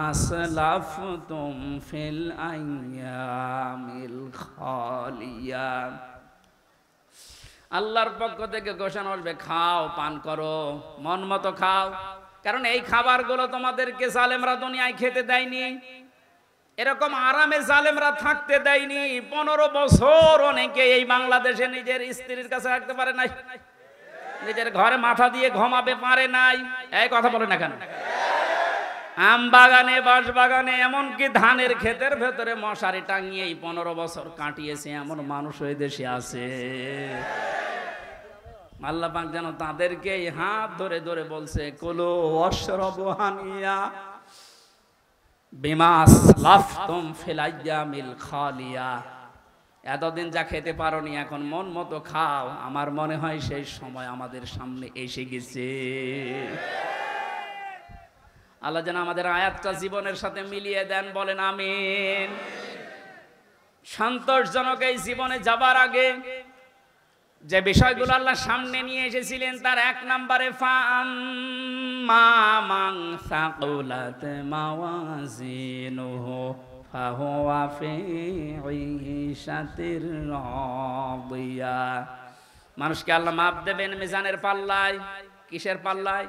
আসলাফতুম ফিল আইয়ামিল খালিয়া। আল্লাহর পক্ষ থেকে ঘোষণা আসবে, খাও, পান করো, মন মতো খাও। কারণ এই খাবারগুলো তোমাদেরকে জালেমরা দুনিয়ায় খেতে দেয়নি, এরকম আরামে জালেমরা থাকতে দেয়নি। 15 বছর অনেকে এই বাংলাদেশে নিজের স্ত্রীর কাছে রাখতে পারে নাই, নিজের ঘরে মাথা দিয়ে ঘুমাবে পারে নাই। এই কথা বলে না কেন? আম বাগানে, বাঁশ বাগানে, এমনকি ধানের ক্ষেতের ভেতরে মশারি টাঙিয়ে 15 বছর কাটিয়েছে এমন মানুষ ওই দেশে আছে। আল্লাহ পাক যেন তাদেরকে হাত ধরে ধরে বলছে, কুলু ওয়াশরাবু হানিয়া বিমা আসলাফতুম ফিল আইয়ামিল খালিয়া। এতদিন যা খেতে পারোনি, এখন মন মতো খাও। আমার মনে হয় সেই সময় আমাদের সামনে এসে গেছে। আল্লাহ যেন আমাদের আয়াতটা জীবনের সাথে মিলিয়ে দেন, বলেন আমিন। সন্তোষজনক এই জীবনে যাবার আগে যে বিষয়গুলো আল্লাহ সামনে নিয়ে এসেছিলেন, তার 1 নম্বরে ফাআম্মা মান সাকুলাত মাওয়াজিনুহু ফাহুয়া ফি ঈশাতির রাদিয়া। মানুষকে আল্লাহ মাপ দেবেন মিজানের পাল্লায়। কিসের পাল্লায়?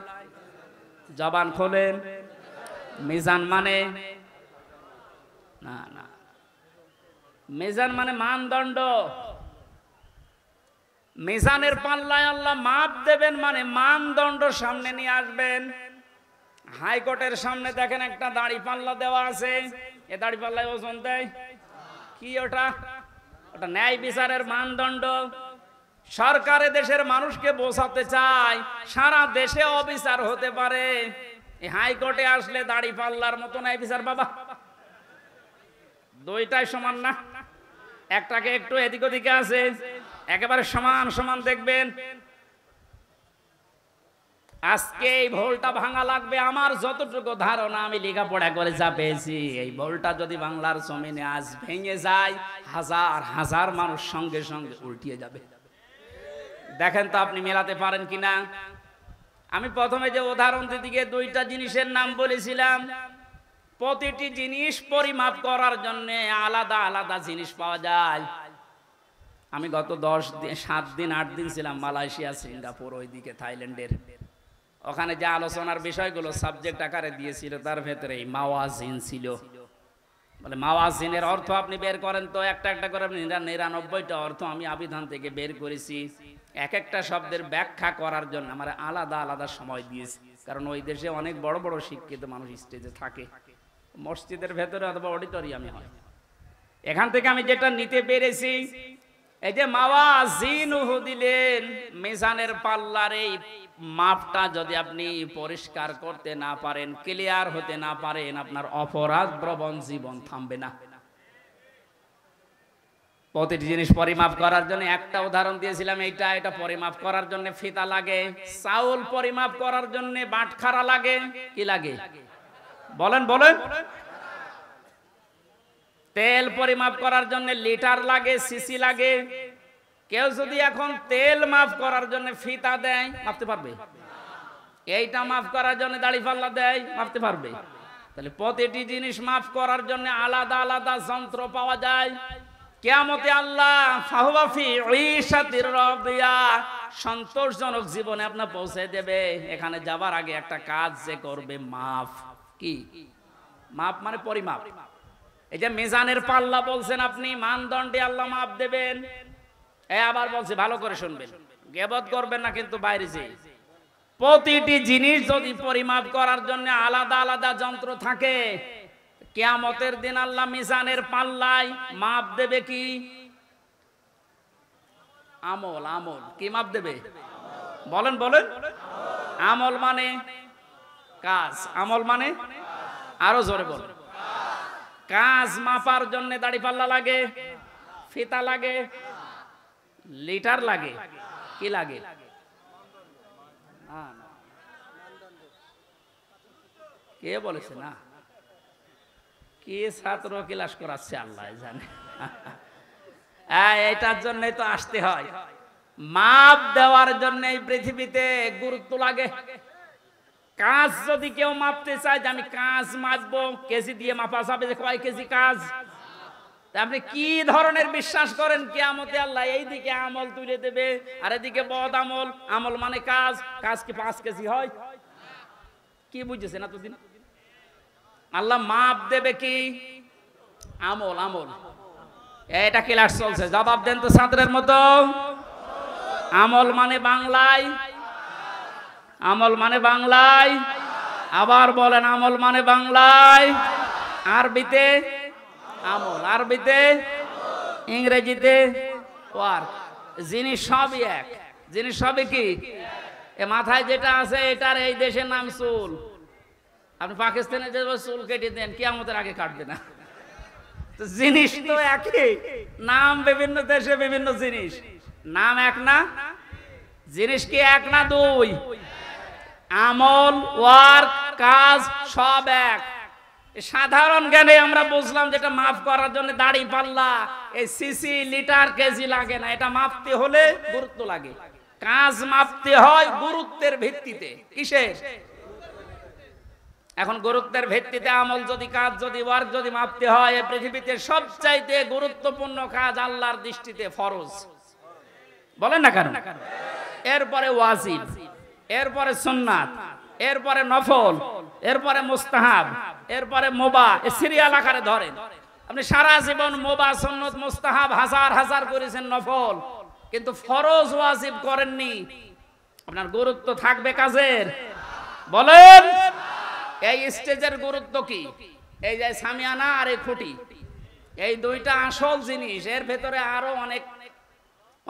জবান খোলেন। মিজান মানে না না, মিজান মানে মানদণ্ড। মিজানের পাল্লায় আল্লাহ মাপ দেবেন মানে মানদণ্ড সামনে নিয়ে আসবেন। হাইকোর্টের সামনে দেখেন একটা দাড়ি পাল্লা দেওয়া আছে, এ দাড়ি পাল্লায় ওজন দেয় কি? ওটা ন্যায় বিচারের মানদণ্ড। সরকারে দেশের মানুষকে বোঝাতে চায় সারা দেশে অবিচার হতে পারে, এই হাইকোর্টে আসলে দাড়ি পাল্লার মতো ন্যায় বিচার বাবা। দুইটাই সমান না, একটাকে একটু এদিক ওদিকে আছে, একেবারে সমান সমান দেখবেন। আজকে এই ভুলটা ভাঙা লাগবে। আমার যতটুকু ধারণা, আমি লেখাপড়া করে যা পেয়েছি, এই ভুলটা যদি বাংলার জমিনে আজ ভেঙে যায়, হাজার হাজার মানুষ সঙ্গে সঙ্গে উল্টিয়ে যাবে। দেখেন তো আপনি মেলাতে পারেন কিনা। আমি প্রথমে যে উদাহরণ দিকে 2টা জিনিসের নাম বলেছিলাম, প্রতিটি জিনিস পরিমাপ করার জন্য আলাদা আলাদা জিনিস পাওয়া যায়। আমি গত 7 দিন 8 দিন ছিলাম মালয়েশিয়া, সিঙ্গাপুর, ওইদিকে থাইল্যান্ডের। ওখানে যে আলোচনার বিষয়গুলো সাবজেক্ট আকারে দিয়েছিল, তার ভেতরে এই মাওয়াজিন ছিল। বলে মাওয়াজিনের অর্থ আপনি বের করেন তো, একটা একটা করে 99টা অর্থ আমি আবিধান থেকে বের করেছি। এক একটা শব্দের ব্যাখ্যা করার জন্য আমার আলাদা আলাদা সময় দিয়েছি, কারণ ওই দেশে অনেক বড় বড় শিক্ষিত মানুষ স্টেজে থাকে, মসজিদের ভেতরে অথবা অডিটোরিয়ামে হয়। এখান থেকে আমি যেটা নিতে পেরেছি, এই যে মাওয়াজিনুহু দিলেন, মিজানের পাল্লার এই মাপটা যদি আপনি পরিষ্কার করতে না পারেন, ক্লিয়ার হতে না পারেন, আপনার অপরাধ প্রবণ জীবন থামবে না। প্রতিটি জিনিস পরিমাপ করার জন্য একটা উদাহরণ দিয়েছিলাম, এটা পরিমাপ করার জন্য ফিতা লাগে। চাউল পরিমাপ করার জন্য বাটখারা লাগে। কি লাগে বলেন বলেন? তেল পরিমাপ করার জন্য লিটার লাগে, সিসি লাগে। কেউ যদি এখন তেল মাপ করার জন্য ফিতা দেয়, মাপতে পারবে? এইটা মাপ করার জন্য দাড়ি পাল্লা দেয়, মাপতে পারবে? তাহলে প্রতিটি জিনিস মাপ করার জন্য আলাদা আলাদা যন্ত্র পাওয়া যায়। কিয়ামতে আল্লাহ ফাহুয়া ফি ঈশাতির রাদিয়া, সন্তোষজনক জীবনে আপনার পৌঁছে দেবে। এখানে যাবার আগে একটা কাজ যে করবে, মাপ। কি মাপ? মানে পরিমাপ। এই যে মিজানের পাল্লা বলছেন আপনি, মানদণ্ডে আল্লাহ মাপ দেবেন। আবার বলছে, ভালো করে শুনবেন, গীবত করবেন না কিন্তু বাইরে যে। প্রতিটি জিনিস যদি পরিমাপ করার জন্য আলাদা আলাদা যন্ত্র থাকে, কিয়ামতের দিন আল্লাহ মিজানের পাল্লায় মাপ দেবে কি? আমল। আমল কি মাপ দেবে? বলেন বলেন? আমল মানে কাজ, আমল মানে আরো জোরে বলেন। কাজ মাপার জন্য দাড়ি পাল্লা লাগে, ফিতা লাগে, লিটার লাগে। কি লাগে? কে বলেছে? না, কি ছাত্র ক্লাস করাচ্ছে আল্লাহ জানে। এটার জন্যই তো আসতে হয়, মাপ দেওয়ার জন্য এই পৃথিবীতে গুরুত্ব লাগে। কাজ যদি কেউ মাপতে চায় যে আমি কাজ মাপবো, কেজি দিয়ে মাপা যাবে যে কয় কেজি কাজ। আপনি কি ধরনের বিশ্বাস করেন কিয়ামতে আল্লাহ এইদিকে আমল তুলে দেবে আর এদিকে বদ আমল? আমল মানে কাজ, কাজ কি 5 কেজি হয়? কি বুঝেছেন এতদিন? আল্লাহ মাপ দেবে কি? আমল। আমল এটা ক্লাস চলছে, জবাব দেন তো ছাত্রের মতো। আমল মানে বাংলায়, আমল মানে বাংলায়, আবার বলেন আমল মানে বাংলায়, আরবিতে আমল, আরবিতে, ইংরেজিতে ওয়ার্ক। জিনিস সবই এক, জিনিস সবই কি? এ মাথায় যেটা আছে এটার এই দেশের নাম চুল। আপনি পাকিস্তানে যে চুল কেটে দেন, কিয়ামতের আগে কাটবে না। তো জিনিস তো একই, নাম বিভিন্ন দেশে বিভিন্ন জিনিস, নাম এক না। জিনিস কি এক না দুই? আমল, ওয়ার্ক, কাজ সব এক। সাধারণ জ্ঞানে আমরা বুঝলাম যেটা মাপ করার জন্য দাড়ি পাল্লা, এই সিসি লিটার কেজি লাগে না, এটা মাপতে হলে গুরুত্ব লাগে। কাজ মাপতে হয় গুরুত্বের ভিত্তিতে। কিসের? এখন গুরুত্বের ভিত্তিতে আমল যদি, কাজ যদি, ওয়ার্ক যদি মাপতে হয়, এই পৃথিবীতে সবচাইতে গুরুত্বপূর্ণ কাজ আল্লাহর দৃষ্টিতে ফরজ। বলেন না কেন? এরপরে ওয়াজিব, এরপরে সুন্নাত, এরপরে নফল, এরপরে মুস্তাহাব, এরপরে মুবাহ। এই সিরিয়াল আকারে ধরেন। আপনি সারা জীবন মুবাহ, সুন্নাত, মুস্তাহাব হাজার হাজার করেছেন, নফল, কিন্তু ফরজ ওয়াজিব করেননি। আপনার গুরুত্ব থাকবে কাজের? বলেন। এই স্টেজের গুরুত্ব কি? এই যে সামিয়ানা আর এই খুঁটি, এই দুইটা আসল জিনিস। এর ভেতরে আরো অনেক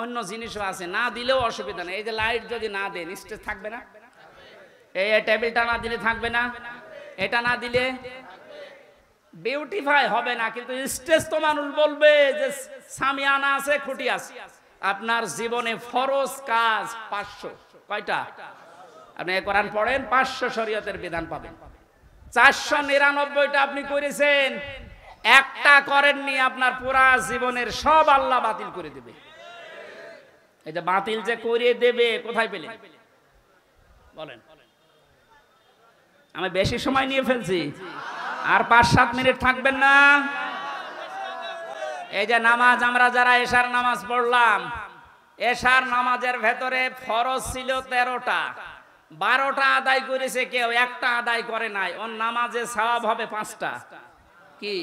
অন্য জিনিসও আছে, না দিলেও অসুবিধা নেই। এই যে লাইট যদি না দেন, স্টেজ থাকবে না। এই টেবিলটা না দিলে থাকবে না, এটা না দিলে বিউটিফাই হবে না। কিন্তু স্টেজ তো মানুষ বলবে যে সামিয়ানা আছে, খুঁটি আছে। আপনার জীবনে ফরজ কাজ 500। কয়টা? আপনি কোরআন পড়েন, 500 শরীয়তের বিধান পাবেন। 499টা আপনি করেছেন, একটা করেননি, আপনার পুরা জীবনের সব আল্লাহ বাতিল করে দেবে। এই যে বাতিল যে করে দেবে, কোথায় পেলেন? বলেন। আমি বেশি সময় নিয়ে ফেলছি, আর 5-7 মিনিট থাকবেন না? এই যে নামাজ, আমরা যারা এশার নামাজ পড়লাম, এশার নামাজের ভেতরে ফরজ ছিল 13টা, 12টা আদায় করেছে কেউ, একটা আদায় করে নাই, ওর নামাজে সওয়াব হবে 5টা। কি?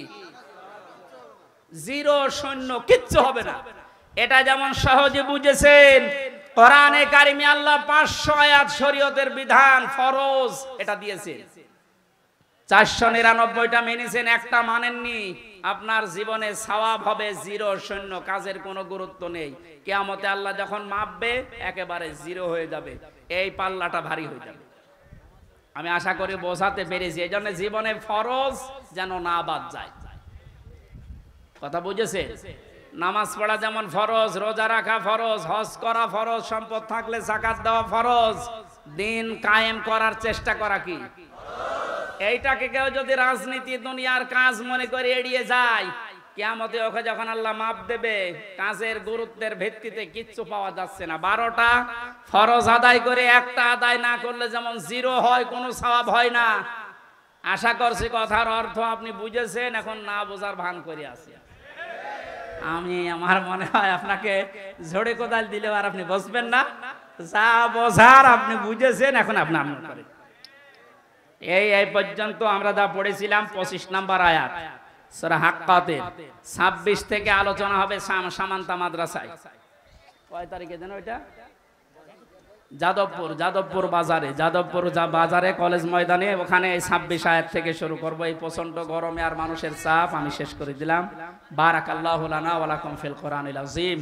0 শূন্য, কিচ্ছু হবে না। এটা যেমন সহজে বুঝেছেন, কোরআনে কারিমে আল্লাহ 500 আয়াত শরীয়তের বিধান ফরজ এটা দিয়েছেন, 499টা মেনেছেন, একটা মানেননি, আপনার জীবনে সওয়াব হবে 0 শূন্য, কাজের কোনো গুরুত্ব নেই। কিয়ামতে আল্লাহ যখন মাপবে একেবারে 0 হয়ে যাবে। এই পাল্লাটা ভারী হয়ে যাবে। আমি আশা করি বোঝাতে পেরেছি। এই জন্য জীবনে ফরজ যেন না বাদ যায়। কথা বুঝেছে? নামাজ পড়া যেমন ফরজ, রোজা রাখা ফরজ, হজ করা ফরজ, সম্পদ থাকলে যাকাত দেওয়া ফরজ, দিন কায়েম করার চেষ্টা করা কি? এইটাকে কেউ যদি রাজনীতি, দুনিয়ার কাজ মনে করে এড়িয়ে যায়, কিয়ামতে ওকে যখন আল্লাহ মাপ দেবে, কাজের গুরুত্বের ভিত্তিতে কিচ্ছু পাওয়া যাচ্ছে না। 12টা ফরজ আদায় করে একটা আদায় না করলে যেমন 0 হয়, কোনো সওয়াব হয় না। আশা করছি কথার অর্থ আপনি বুঝেছেন। এখন না বোঝার ভান করে আছি আমি। আমার মনে হয় আপনাকে ঝড়ে কোদাল দিলেও আর আপনি বুঝবেন না। যা বোঝার আপনি বুঝেছেন, এখন আপনি আমল করেন। এই পর্যন্ত আমরা যা পড়েছিলাম 25 নম্বর আয়াত সূরা হাক্কাতের। 26 থেকে আলোচনা হবে সামান্তা মাদ্রাসায়। কয় তারিখে যেন ওইটা? যাদবপুর বাজারে কলেজ ময়দানে, ওখানে এই 26 আয়াত থেকে শুরু করব। এই প্রচন্ড গরমে আর মানুষের চাপ আমি শেষ করে দিলাম। বারাকাল্লাহু লানা ওয়া লাকুম ফিল কোরআনিল আযীম।